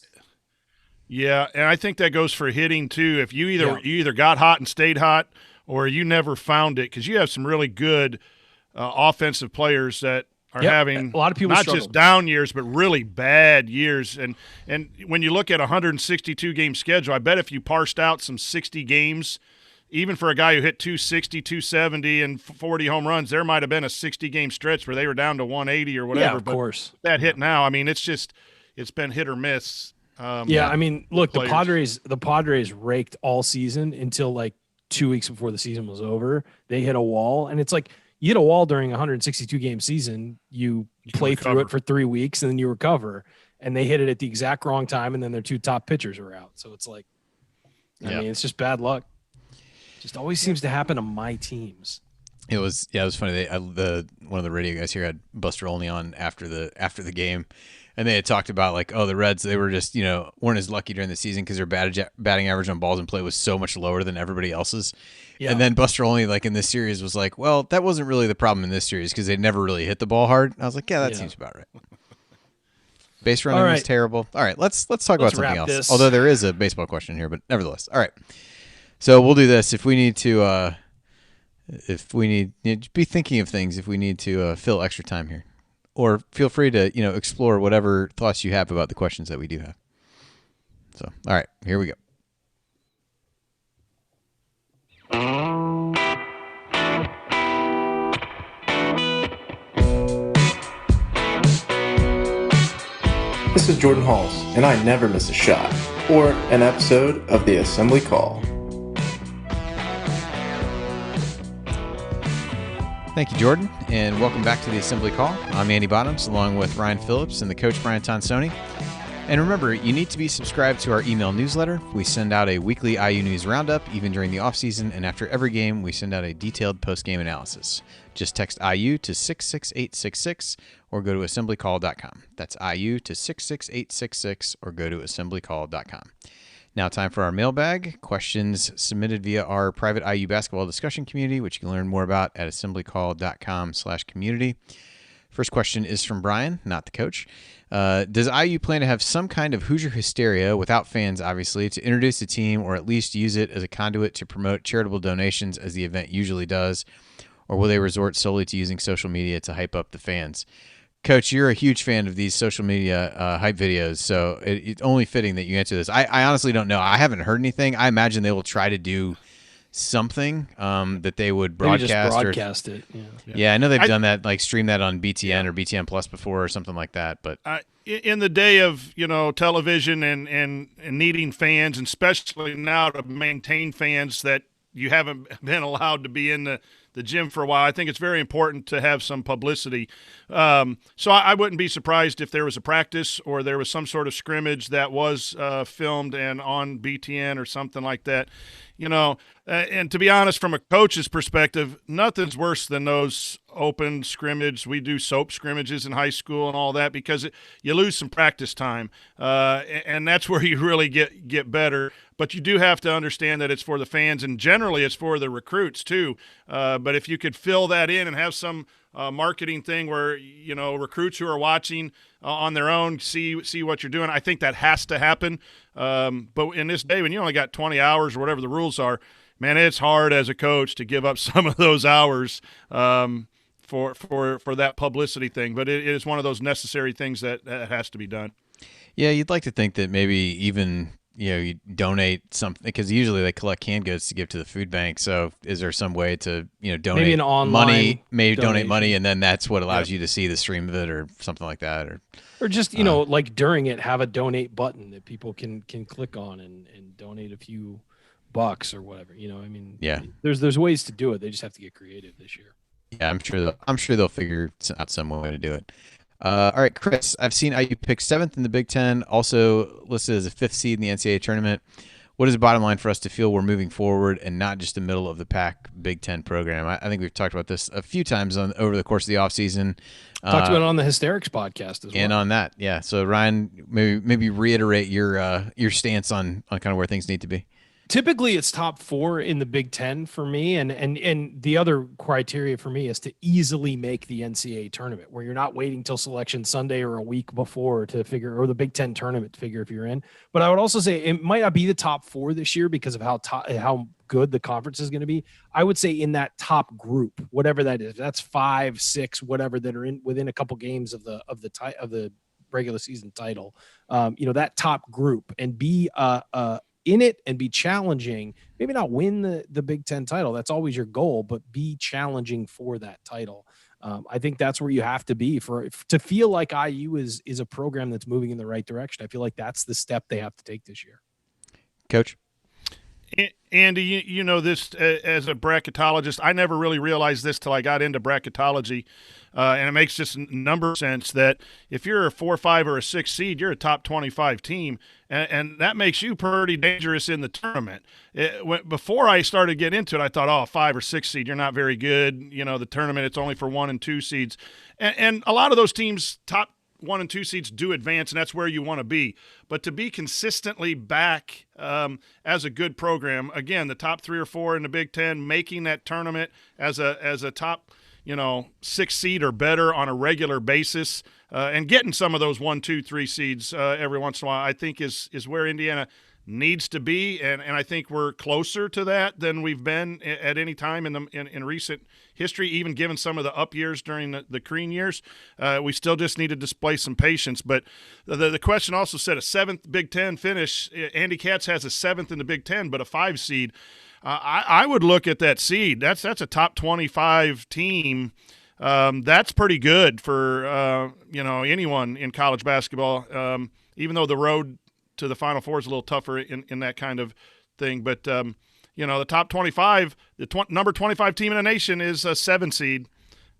And I think that goes for hitting too. If you either got hot and stayed hot or you never found it, because you have some really good offensive players that are having a lot of people not struggle. Just down years, but really bad years. And when you look at a 162 game schedule, I bet if you parsed out some 60 games, even for a guy who hit 260, 270, and 40 home runs, there might have been a 60 game stretch where they were down to 180 or whatever. Yeah, of course. That hit now, I mean, it's been hit or miss. I mean, look, the Padres raked all season until like 2 weeks before the season was over. They hit a wall, and it's like, you hit a wall during a 162 game season, you play through it for 3 weeks and then you recover, and they hit it at the exact wrong time. And then their 2 top pitchers are out. So it's like, I mean, it's just bad luck. Just always seems to happen to my teams. It was funny. One of the radio guys here had Buster Olney on after the game, and they had talked about like, the Reds, they were just, weren't as lucky during the season because their batting average on balls in play was so much lower than everybody else's. Yeah. And then Buster Olney, like in this series, was like, well, that wasn't really the problem in this series because they never really hit the ball hard. And I was like, that seems about right. Base running was terrible. All right, let's talk about something else. This. Although there is a baseball question here, but nevertheless. All right. So we'll do this if we need to. Be thinking of things if we need to fill extra time here, or feel free to explore whatever thoughts you have about the questions that we do have. So all right, here we go. This is Jordan Halls, and I never miss a shot or an episode of the Assembly Call. Thank you, Jordan, and welcome back to the Assembly Call. I'm Andy Bottoms, along with Ryan Phillips and the coach Brian Tonsoni. And remember, you need to be subscribed to our email newsletter. We send out a weekly IU News Roundup, even during the offseason, and after every game, we send out a detailed post-game analysis. Just text IU to 66866 or go to assemblycall.com. That's IU to 66866 or go to assemblycall.com. Now time for our mailbag. Questions submitted via our private IU basketball discussion community, which you can learn more about at assemblycall.com/community. First question is from Brian, not the coach. Does IU plan to have some kind of Hoosier hysteria, without fans obviously, to introduce the team or at least use it as a conduit to promote charitable donations as the event usually does? Or will they resort solely to using social media to hype up the fans? Coach, you're a huge fan of these social media hype videos, so it's only fitting that you answer this. I honestly don't know. I haven't heard anything. I imagine they will try to do something that they would broadcast. Maybe just broadcast it. Yeah, I know they've done that, like stream that on BTN or BTN Plus before or something like that. But in the day of television and needing fans, and especially now to maintain fans that you haven't been allowed to be in the gym for a while, I think it's very important to have some publicity. So I wouldn't be surprised if there was a practice or there was some sort of scrimmage that was filmed and on BTN or something like that. And to be honest, from a coach's perspective, nothing's worse than those open scrimmage. We do soap scrimmages in high school and all that because you lose some practice time, and that's where you really get better. But you do have to understand that it's for the fans, and generally it's for the recruits too. But if you could fill that in and have some marketing thing where recruits who are watching on their own see what you're doing, I think that has to happen. But in this day when you only got 20 hours or whatever the rules are, man, it's hard as a coach to give up some of those hours for that publicity thing. But it is one of those necessary things that has to be done. Yeah, you'd like to think that maybe even you donate something, because usually they collect canned goods to give to the food bank. So is there some way to donate maybe an online money, maybe donation. donate money, and then that's what allows you to see the stream of it or something like that, or just like during it have a donate button that people can click on and donate a few bucks or whatever. Yeah, there's ways to do it. They just have to get creative this year. Yeah, I'm sure they'll figure out some way to do it. All right, Chris, I've seen IU pick 7th in the Big Ten, also listed as a 5th seed in the NCAA tournament. What is the bottom line for us to feel we're moving forward and not just a middle of the pack Big Ten program? I think we've talked about this a few times over the course of the offseason. Talked about it on the Hysterics podcast as well. And on that, yeah. So Ryan, maybe reiterate your stance on kind of where things need to be. Typically, it's top 4 in the Big Ten for me, and the other criteria for me is to easily make the NCAA tournament, where you're not waiting till Selection Sunday or a week before to figure, or the Big Ten tournament to figure if you're in. But I would also say it might not be the top 4 this year because of how good the conference is going to be. I would say in that top group, whatever that is, that's 5, 6, whatever that are in within a couple games of the regular season title. That top group, and be in it and be challenging, maybe not win the Big Ten title. That's always your goal, but be challenging for that title. I think that's where you have to be to feel like IU is a program that's moving in the right direction. I feel like that's the step they have to take this year. Coach? Andy, this as a bracketologist, I never really realized this till I got into bracketology, and it makes just number sense that if you're a 4, 5, or a 6 seed, you're a top 25 team, and that makes you pretty dangerous in the tournament. Before I started getting into it, I thought, 5 or 6 seed, you're not very good. The tournament, it's only for 1 and 2 seeds, and a lot of those teams, top 1 and 2 seeds, do advance, and that's where you want to be. But to be consistently back as a good program, again, the top 3 or 4 in the Big Ten, making that tournament as a top 6 seed or better on a regular basis, and getting some of those 1, 2, 3 seeds every once in a while, I think is where Indiana needs to be, and I think we're closer to that than we've been at any time in recent history, even given some of the up years during the Crean years. We still just need to display some patience. But the question also said a 7th Big Ten finish. Andy Katz has a 7th in the Big Ten, but a 5 seed. I would look at that seed. That's a top 25 team. That's pretty good for anyone in college basketball, even though the road to the Final Four is a little tougher in that kind of thing. But, the top 25, number 25 team in the nation is a 7 seed.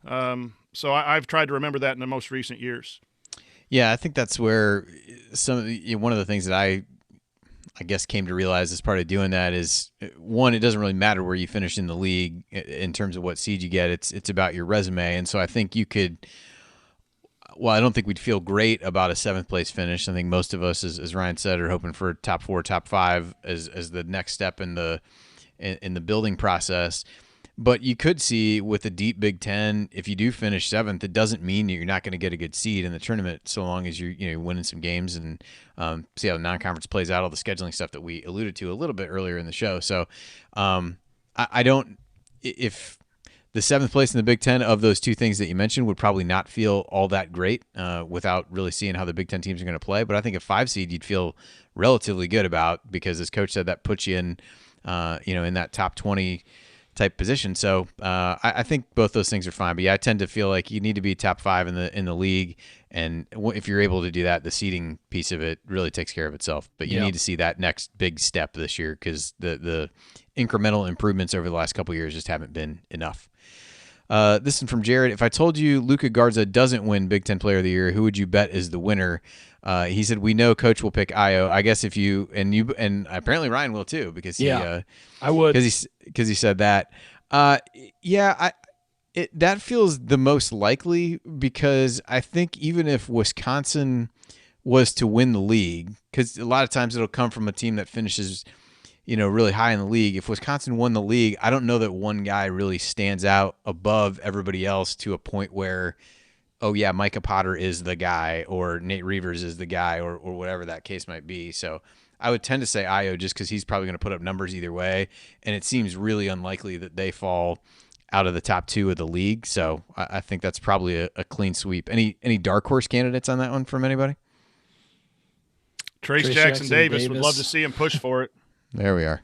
So I've tried to remember that in the most recent years. Yeah, I think that's where one of the things that I guess came to realize as part of doing that is, one, it doesn't really matter where you finish in the league in terms of what seed you get. It's about your resume. And so I think you could, well, I don't think we'd feel great about a 7th place finish. I think most of us, as Ryan said, are hoping for top 4, top 5 as the next step in the building process. But you could see with a deep Big Ten, if you do finish 7th, it doesn't mean that you're not going to get a good seed in the tournament, so long as you're winning some games and see how the non-conference plays out, all the scheduling stuff that we alluded to a little bit earlier in the show. So I don't, if the 7th place in the Big Ten of those two things that you mentioned would probably not feel all that great without really seeing how the Big Ten teams are going to play. But I think a 5 seed you'd feel relatively good about, because as Coach said, that puts you in in that top 20 type position. So I think both those things are fine. But yeah, I tend to feel like you need to be top 5 in the league, and if you're able to do that, the seeding piece of it really takes care of itself. But you need to see that next big step this year, because the incremental improvements over the last couple of years just haven't been enough. This is from Jared. If I told you Luka Garza doesn't win Big Ten Player of the Year, who would you bet is the winner? He said, we know Coach will pick Io. I guess if you and apparently Ryan will too, because I would, because he said that. That feels the most likely, because I think even if Wisconsin was to win the league, because a lot of times it'll come from a team that finishes really high in the league. If Wisconsin won the league, I don't know that one guy really stands out above everybody else to a point where, oh yeah, Micah Potter is the guy, or Nate Reavers is the guy, or whatever that case might be. So I would tend to say Io, just because he's probably going to put up numbers either way, and it seems really unlikely that they fall out of the top 2 of the league. So I think that's probably a clean sweep. Any dark horse candidates on that one from anybody? Trace Jackson Davis. Would love to see him push for it. There we are.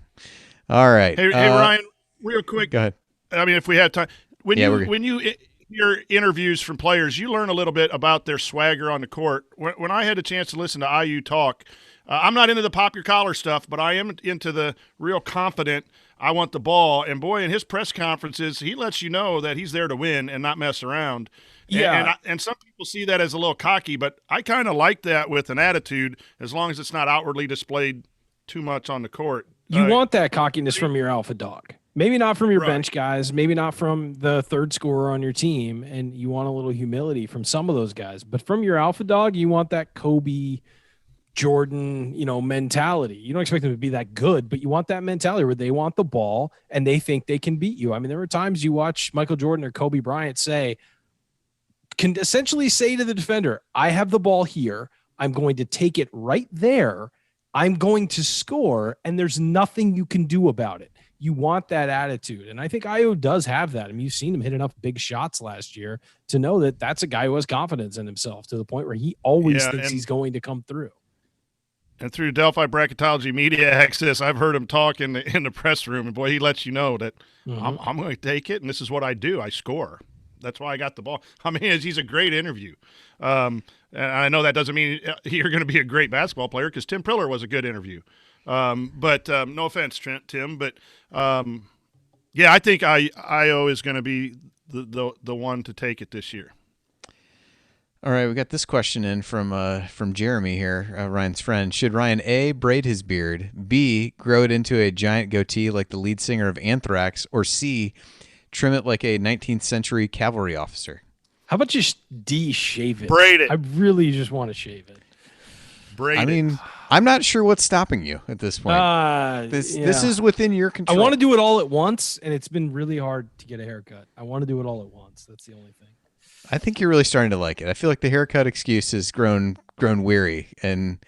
All right. Hey Ryan, real quick. Go ahead. I mean, if we have time, when you hear interviews from players, you learn a little bit about their swagger on the court. When I had a chance to listen to IU talk, I'm not into the pop your collar stuff, but I am into the real confident, I want the ball. And boy, in his press conferences, he lets you know that he's there to win and not mess around. Yeah. And some people see that as a little cocky, but I kind of like that with an attitude, as long as it's not outwardly displayed too much on the court. You want that cockiness from your alpha dog. Maybe not from your bench guys, maybe not from the third scorer on your team, and you want a little humility from some of those guys. But from your alpha dog, you want that Kobe, Jordan, mentality. You don't expect them to be that good, but you want that mentality where they want the ball and they think they can beat you. I mean, there were times you watch Michael Jordan or Kobe Bryant can essentially say to the defender, I have the ball here. I'm going to take it right there. I'm going to score, and there's nothing you can do about it. You want that attitude. And I think Io does have that. I mean, you've seen him hit enough big shots last year to know that that's a guy who has confidence in himself to the point where he always thinks he's going to come through. And through Delphi Bracketology Media Access, I've heard him talk in the press room, and boy, he lets you know that I'm going to take it, and this is what I do. I score. That's why I got the ball. I mean, he's a great interview. And I know that doesn't mean you're going to be a great basketball player, because Tim Priller was a good interview. But no offense, Tim. But, I think Io is going to be the one to take it this year. All right, we got this question in from Jeremy here, Ryan's friend. Should Ryan A, braid his beard, B, grow it into a giant goatee like the lead singer of Anthrax, or C, trim it like a 19th century cavalry officer? How about just D, shave it? Braid it. I really just want to shave it. Braid I mean, I'm not sure what's stopping you at this point. This is within your control. I want to do it all at once, and it's been really hard to get a haircut. I want to do it all at once. That's the only thing. I think you're really starting to like it. I feel like the haircut excuse has grown weary, and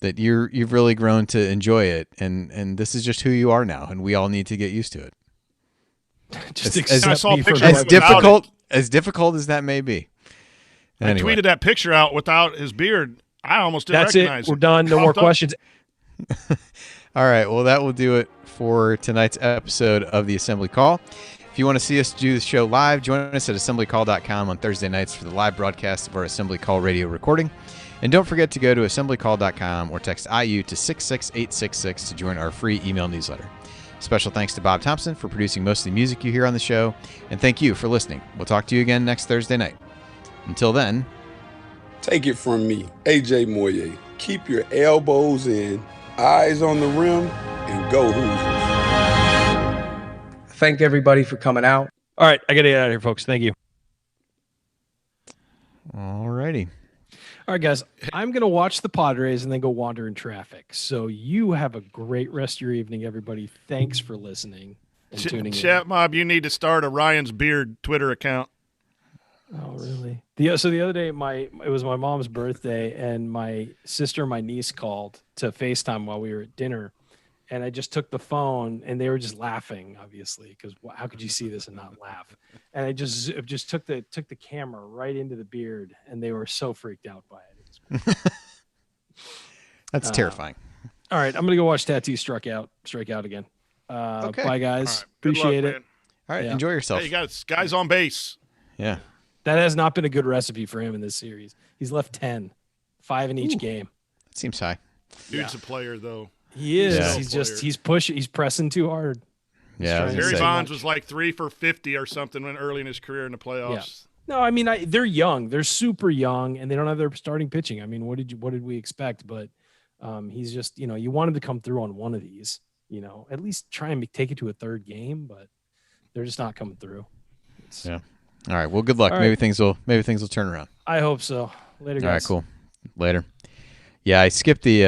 that you've really grown to enjoy it, and this is just who you are now, and we all need to get used to it. Just as difficult as that may be. Anyway. I tweeted that picture out without his beard. I almost didn't recognize it. We're done. No more questions. All right. Well, that will do it for tonight's episode of the Assembly Call. If you want to see us do the show live, join us at assemblycall.com on Thursday nights for the live broadcast of our Assembly Call radio recording. And don't forget to go to assemblycall.com or text IU to 66866 to join our free email newsletter. Special thanks to Bob Thompson for producing most of the music you hear on the show. And thank you for listening. We'll talk to you again next Thursday night. Until then, take it from me, AJ Moye. Keep your elbows in, eyes on the rim, and go Hoosiers. Thank everybody for coming out. All right, I got to get out of here, folks. Thank you. All righty. All right, guys, I'm going to watch the Padres and then go wander in traffic. So you have a great rest of your evening, everybody. Thanks for listening and tuning in. Chat Mob, you need to start a Ryan's Beard Twitter account. Oh, really? So the other day, it was my mom's birthday, and my sister and my niece called to FaceTime while we were at dinner. And I just took the phone, and they were just laughing, obviously, because how could you see this and not laugh? And I just took the camera right into the beard, and they were so freaked out by it. That's terrifying. All right, I'm gonna go watch Tattoo Strike Out again. Okay. Bye, guys. Right. Appreciate luck, it. All right, Yeah. enjoy yourself. Hey, you got guys on base. Yeah. That has not been a good recipe for him in this series. He's left 10, 5 in each game. That seems high. Dude's a player, though. He is. Yeah. He's pushing. He's pressing too hard. Yeah. Barry Bonds was like 3 for 50 or something when early in his career in the playoffs. No, I mean they're young. They're super young, and they don't have their starting pitching. I mean, what did we expect? But he's just you wanted to come through on one of these. At least try and take it to a third game, but they're just not coming through. Yeah. All right. Well, good luck. All Maybe right. things will turn around. I hope so. Later, guys. All right. Cool. Later. Yeah, I skipped the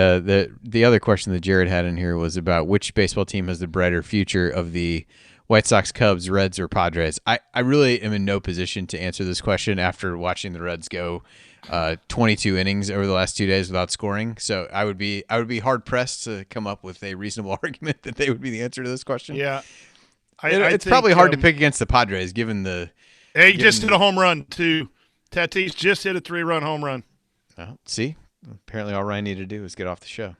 other question that Jared had in here was about which baseball team has the brighter future of the White Sox, Cubs, Reds, or Padres. I really am in no position to answer this question after watching the Reds go 22 innings over the last 2 days without scoring. So I would be hard pressed to come up with a reasonable argument that they would be the answer to this question. Yeah. It's probably hard to pick against the Padres given the. Hey, he just hit a home run too. Tatis just hit a 3-run home run. See, apparently all Ryan needed to do was get off the show.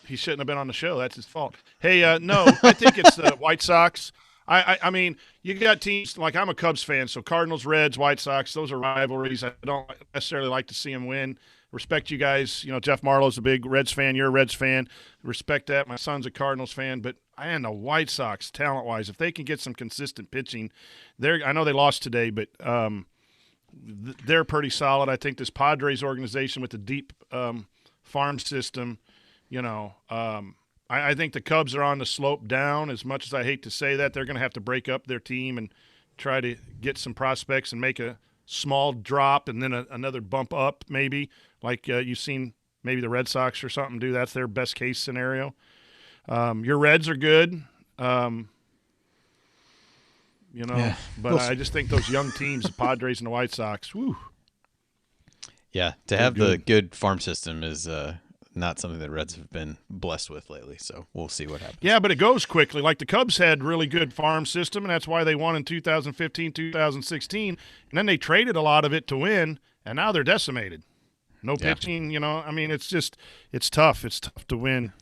He shouldn't have been on the show. That's his fault. Hey, no, I think it's the White Sox. I mean, you got teams like I'm a Cubs fan, so Cardinals, Reds, White Sox, those are rivalries. I don't necessarily like to see them win. Respect you guys. Jeff Marlowe's a big Reds fan. You're a Reds fan. Respect that. My son's a Cardinals fan. But the White Sox, talent-wise, if they can get some consistent pitching, I know they lost today, but they're pretty solid. I think this Padres organization with the deep farm system, I think the Cubs are on the slope down. As much as I hate to say that, they're going to have to break up their team and try to get some prospects and make a small drop and then another bump up maybe, like you've seen maybe the Red Sox or something do. That's their best case scenario. Your Reds are good, but I just think those young teams, the Padres and the White Sox, whew. Yeah, to have the good farm system is not something that Reds have been blessed with lately, so we'll see what happens. Yeah, but it goes quickly. Like the Cubs had really good farm system, and that's why they won in 2015, 2016, and then they traded a lot of it to win, and now they're decimated. No pitching, it's tough. It's tough to win.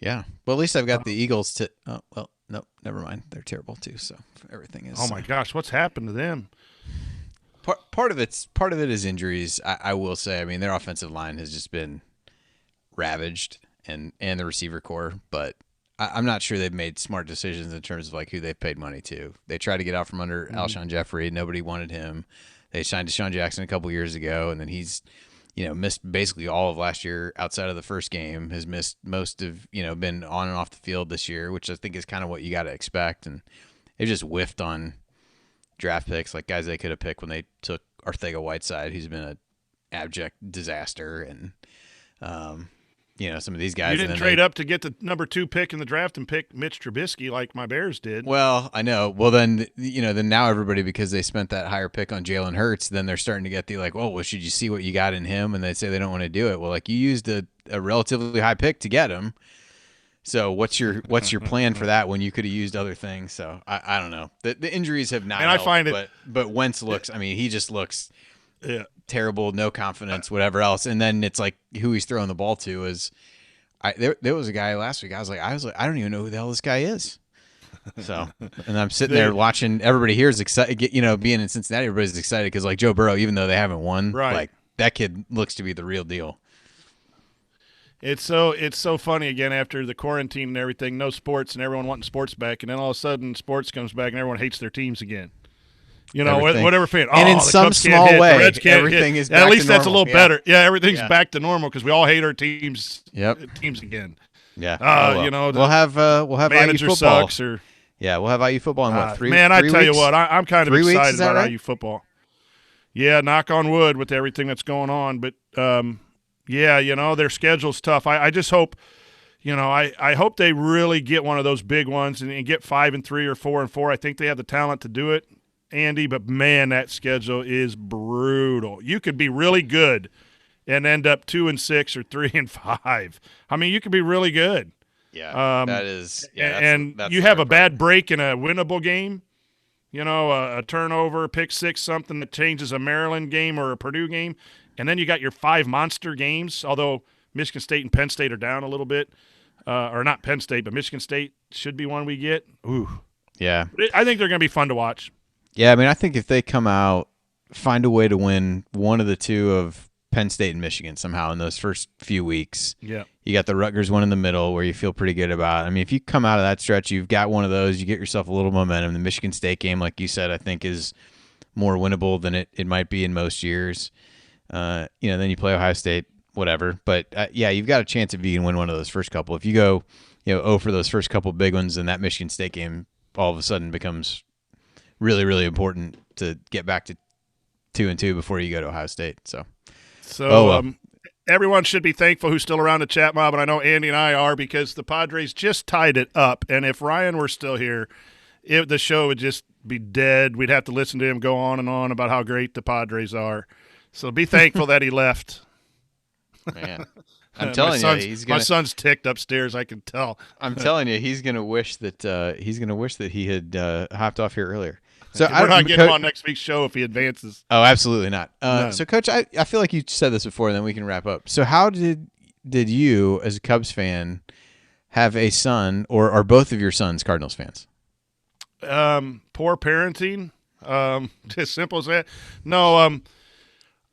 Yeah. Well, at least I've got the Eagles to – oh, well, no, never mind. They're terrible too, so everything is – Oh, my gosh, what's happened to them? Part of it is injuries, I will say. I mean, their offensive line has just been ravaged and the receiver core, but I'm not sure they've made smart decisions in terms of like who they've paid money to. They tried to get out from under Alshon Jeffrey. Nobody wanted him. They signed Deshaun Jackson a couple years ago, and then he's missed basically all of last year outside of the first game, has missed most of, been on and off the field this year, which I think is kind of what you got to expect. And they've just whiffed on draft picks, like guys they could have picked when they took Arcega-Whiteside, who's been an abject disaster. And, some of these guys. You didn't trade up to get the number 2 pick in the draft and pick Mitch Trubisky like my Bears did. Well, I know. Well, then now everybody, because they spent that higher pick on Jalen Hurts, then they're starting to get the like, oh, well, should you see what you got in him? And they say they don't want to do it. Well, like you used a relatively high pick to get him. So what's your plan for that when you could have used other things? So I don't know. The injuries have not. And helped, I find it, but Wentz looks. I mean, he just looks terrible, no confidence, whatever else. And then it's like who he's throwing the ball to is. There was a guy last week. I was like, I don't even know who the hell this guy is. So, and I'm sitting there watching. Everybody here is excited. Being in Cincinnati, everybody's excited because like Joe Burrow, even though they haven't won, like that kid looks to be the real deal. It's so funny again after the quarantine and everything, no sports and everyone wanting sports back, and then all of a sudden sports comes back and everyone hates their teams again. Whatever fan. And in the some Cubs can't small hit, way, the Reds can't everything hit. is back At least to that's a normal. little better. Yeah, everything's back to normal because we all hate our teams. Teams again. Yeah. We'll have manager IU football. sucks or. Yeah, we'll have IU football in what, 3 Man, three I tell you weeks? what, I'm kind of 3 weeks, excited is that about right? IU football. Yeah, knock on wood with everything that's going on. But, their schedule's tough. I just hope, I hope they really get one of those big ones and get 5-3 or 4-4. I think they have the talent to do it, Andy. But, man, that schedule is brutal. You could be really good and end up 2-6 or 3-5. I mean, you could be really good. Yeah, that is. Yeah, that's you have a bad break in a winnable game, a turnover, pick six, something that changes a Maryland game or a Purdue game, and then you got your 5 monster games. Although Michigan State and Penn State are down a little bit, or not Penn State, but Michigan State should be one we get. Ooh, yeah. I think they're going to be fun to watch. Yeah, I mean, I think if they come out, find a way to win one of the two of Penn State and Michigan somehow in those first few weeks. Yeah. You got the Rutgers one in the middle where you feel pretty good about. I mean, if you come out of that stretch, you've got one of those, you get yourself a little momentum. The Michigan State game, like you said, I think is more winnable than it might be in most years. Then you play Ohio State, whatever. But, you've got a chance if you can win one of those first couple. If you go, 0 for those first couple big ones, then that Michigan State game all of a sudden becomes really, really important to get back to 2-2 before you go to Ohio State. So everyone should be thankful who's still around the chat mob, and I know Andy and I are because the Padres just tied it up. And if Ryan were still here, the show would just be dead. We'd have to listen to him go on and on about how great the Padres are. So be thankful that he left. Man, I'm telling you, my son's ticked upstairs. I can tell. I'm telling you, he's gonna wish that he had hopped off here earlier. So we're not getting him on next week's show if he advances. Oh, absolutely not. No. So, Coach, I feel like you said this before, and then we can wrap up. So how did you, as a Cubs fan, have a son, or are both of your sons Cardinals fans? Poor parenting. As simple as that. No,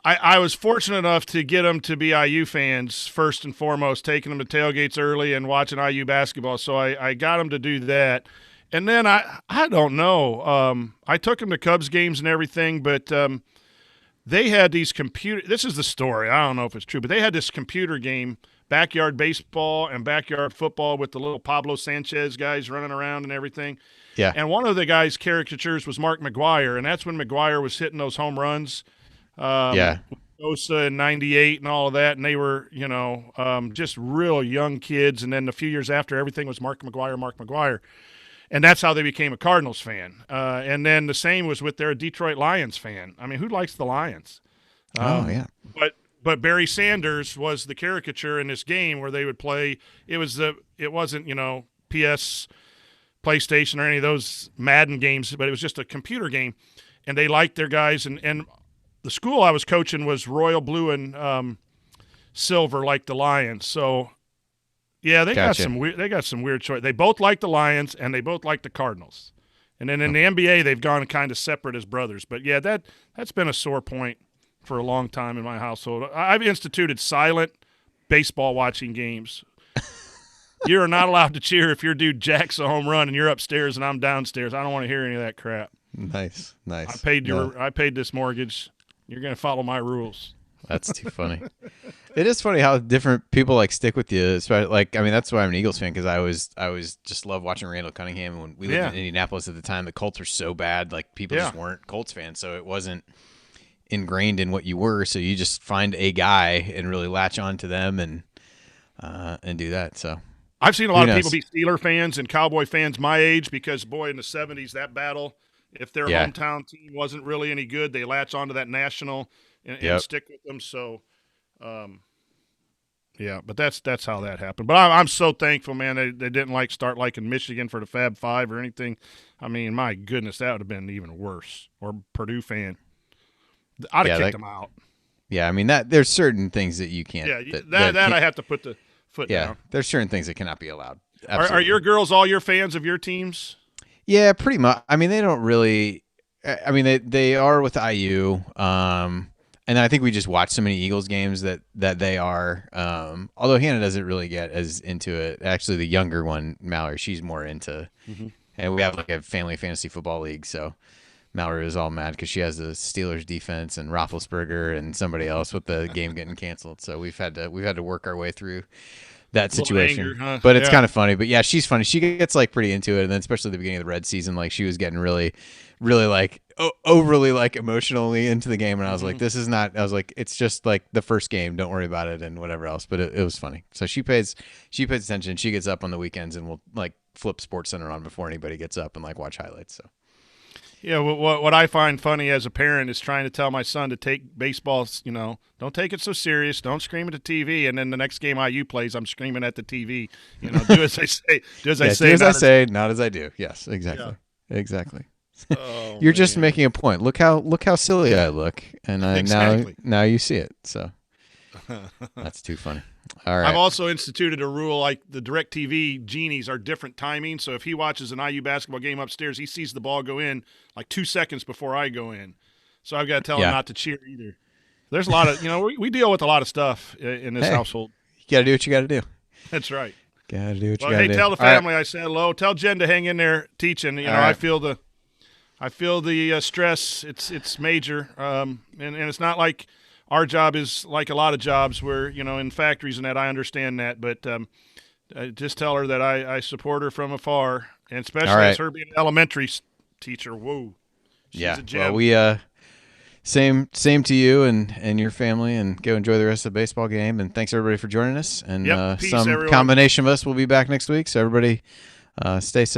I was fortunate enough to get them to be IU fans first and foremost, taking them to tailgates early and watching IU basketball. So I got them to do that. And then I don't know. I took them to Cubs games and everything, but they had these computer – this is the story. I don't know if it's true, but they had this computer game, backyard baseball and backyard football with the little Pablo Sanchez guys running around and everything. Yeah. And one of the guys' caricatures was Mark McGwire, and that's when McGwire was hitting those home runs. Osa in 98 and all of that, and they were, just real young kids. And then a few years after, everything was Mark McGwire. And that's how they became a Cardinals fan. And then the same was with their Detroit Lions fan. I mean, who likes the Lions? Yeah. But Barry Sanders was the caricature in this game where they would play. It wasn't, PS, PlayStation, or any of those Madden games, but it was just a computer game. And they liked their guys. And the school I was coaching was royal blue and silver, like the Lions. So, yeah, they got some weird choice. They both like the Lions and they both like the Cardinals. And then in the NBA, they've gone kind of separate as brothers. But yeah, that's been a sore point for a long time in my household. I've instituted silent baseball watching games. You are not allowed to cheer if your dude jacks a home run and you're upstairs and I'm downstairs. I don't want to hear any of that crap. Nice. I paid this mortgage. You're going to follow my rules. That's too funny. It is funny how different people stick with you. Especially, that's why I'm an Eagles fan, because I always just love watching Randall Cunningham. When we lived in Indianapolis at the time, the Colts were so bad, people just weren't Colts fans, so it wasn't ingrained in what you were. So you just find a guy and really latch on to them and do that. So I've seen a lot of people be Steeler fans and Cowboy fans my age because, boy, in the 70s, that battle, if their hometown team wasn't really any good, they latch onto that national and stick with them. So, but that's how that happened. But I'm so thankful, man. They didn't start liking Michigan for the Fab Five or anything. I mean, my goodness, that would have been even worse. Or Purdue fan, I'd have kicked them out. Yeah, I mean there's certain things that you can't. Yeah, that I have to put the foot down. Yeah, there's certain things that cannot be allowed. Are your girls all your fans of your teams? Yeah, pretty much. I mean, they don't really. I mean, they are with IU. And I think we just watch so many Eagles games that they are. Although Hannah doesn't really get as into it. Actually, the younger one, Mallory, she's more into. And we have like a family fantasy football league, so Mallory was all mad because she has the Steelers defense and Roethlisberger and somebody else with the game getting canceled. So we've had to work our way through that situation. Anger, huh? But it's kind of funny. But yeah, she's funny. She gets like pretty into it, and then especially at the beginning of the Red season, like she was getting really like overly like emotionally into the game, and I was like, this is not. I was like, it's just like the first game. Don't worry about it and whatever else. But it was funny. So she pays attention. She gets up on the weekends and will like flip Sports Center on before anybody gets up and like watch highlights. So. Yeah, what I find funny as a parent is trying to tell my son to take baseball, don't take it so serious, don't scream at the TV, and then the next game IU plays, I'm screaming at the TV. Do as I say. Do as I say, not as I do. Yes, exactly. Yeah. Exactly. Oh, You're just making a point. Look how silly I look, and exactly. now you see it. So that's too funny. All right. I've also instituted a rule like the DirecTV genies are different timing. So if he watches an IU basketball game upstairs, he sees the ball go in like 2 seconds before I go in. So I've got to tell him not to cheer either. There's a lot of, we deal with a lot of stuff in this household. You got to do what you got to do. That's right. Got to do what you got to do. Hey, tell the family I said hello. Tell Jen to hang in there teaching. I feel the stress. It's major. And it's not like our job is like a lot of jobs where, in factories and that, I understand that. But just tell her that I support her from afar, and especially as her being an elementary teacher. Whoa. She's a gem. Well, we same to you and your family, and go enjoy the rest of the baseball game. And thanks, everybody, for joining us. And peace, some everyone. combination of us will be back next week. So, everybody, stay safe.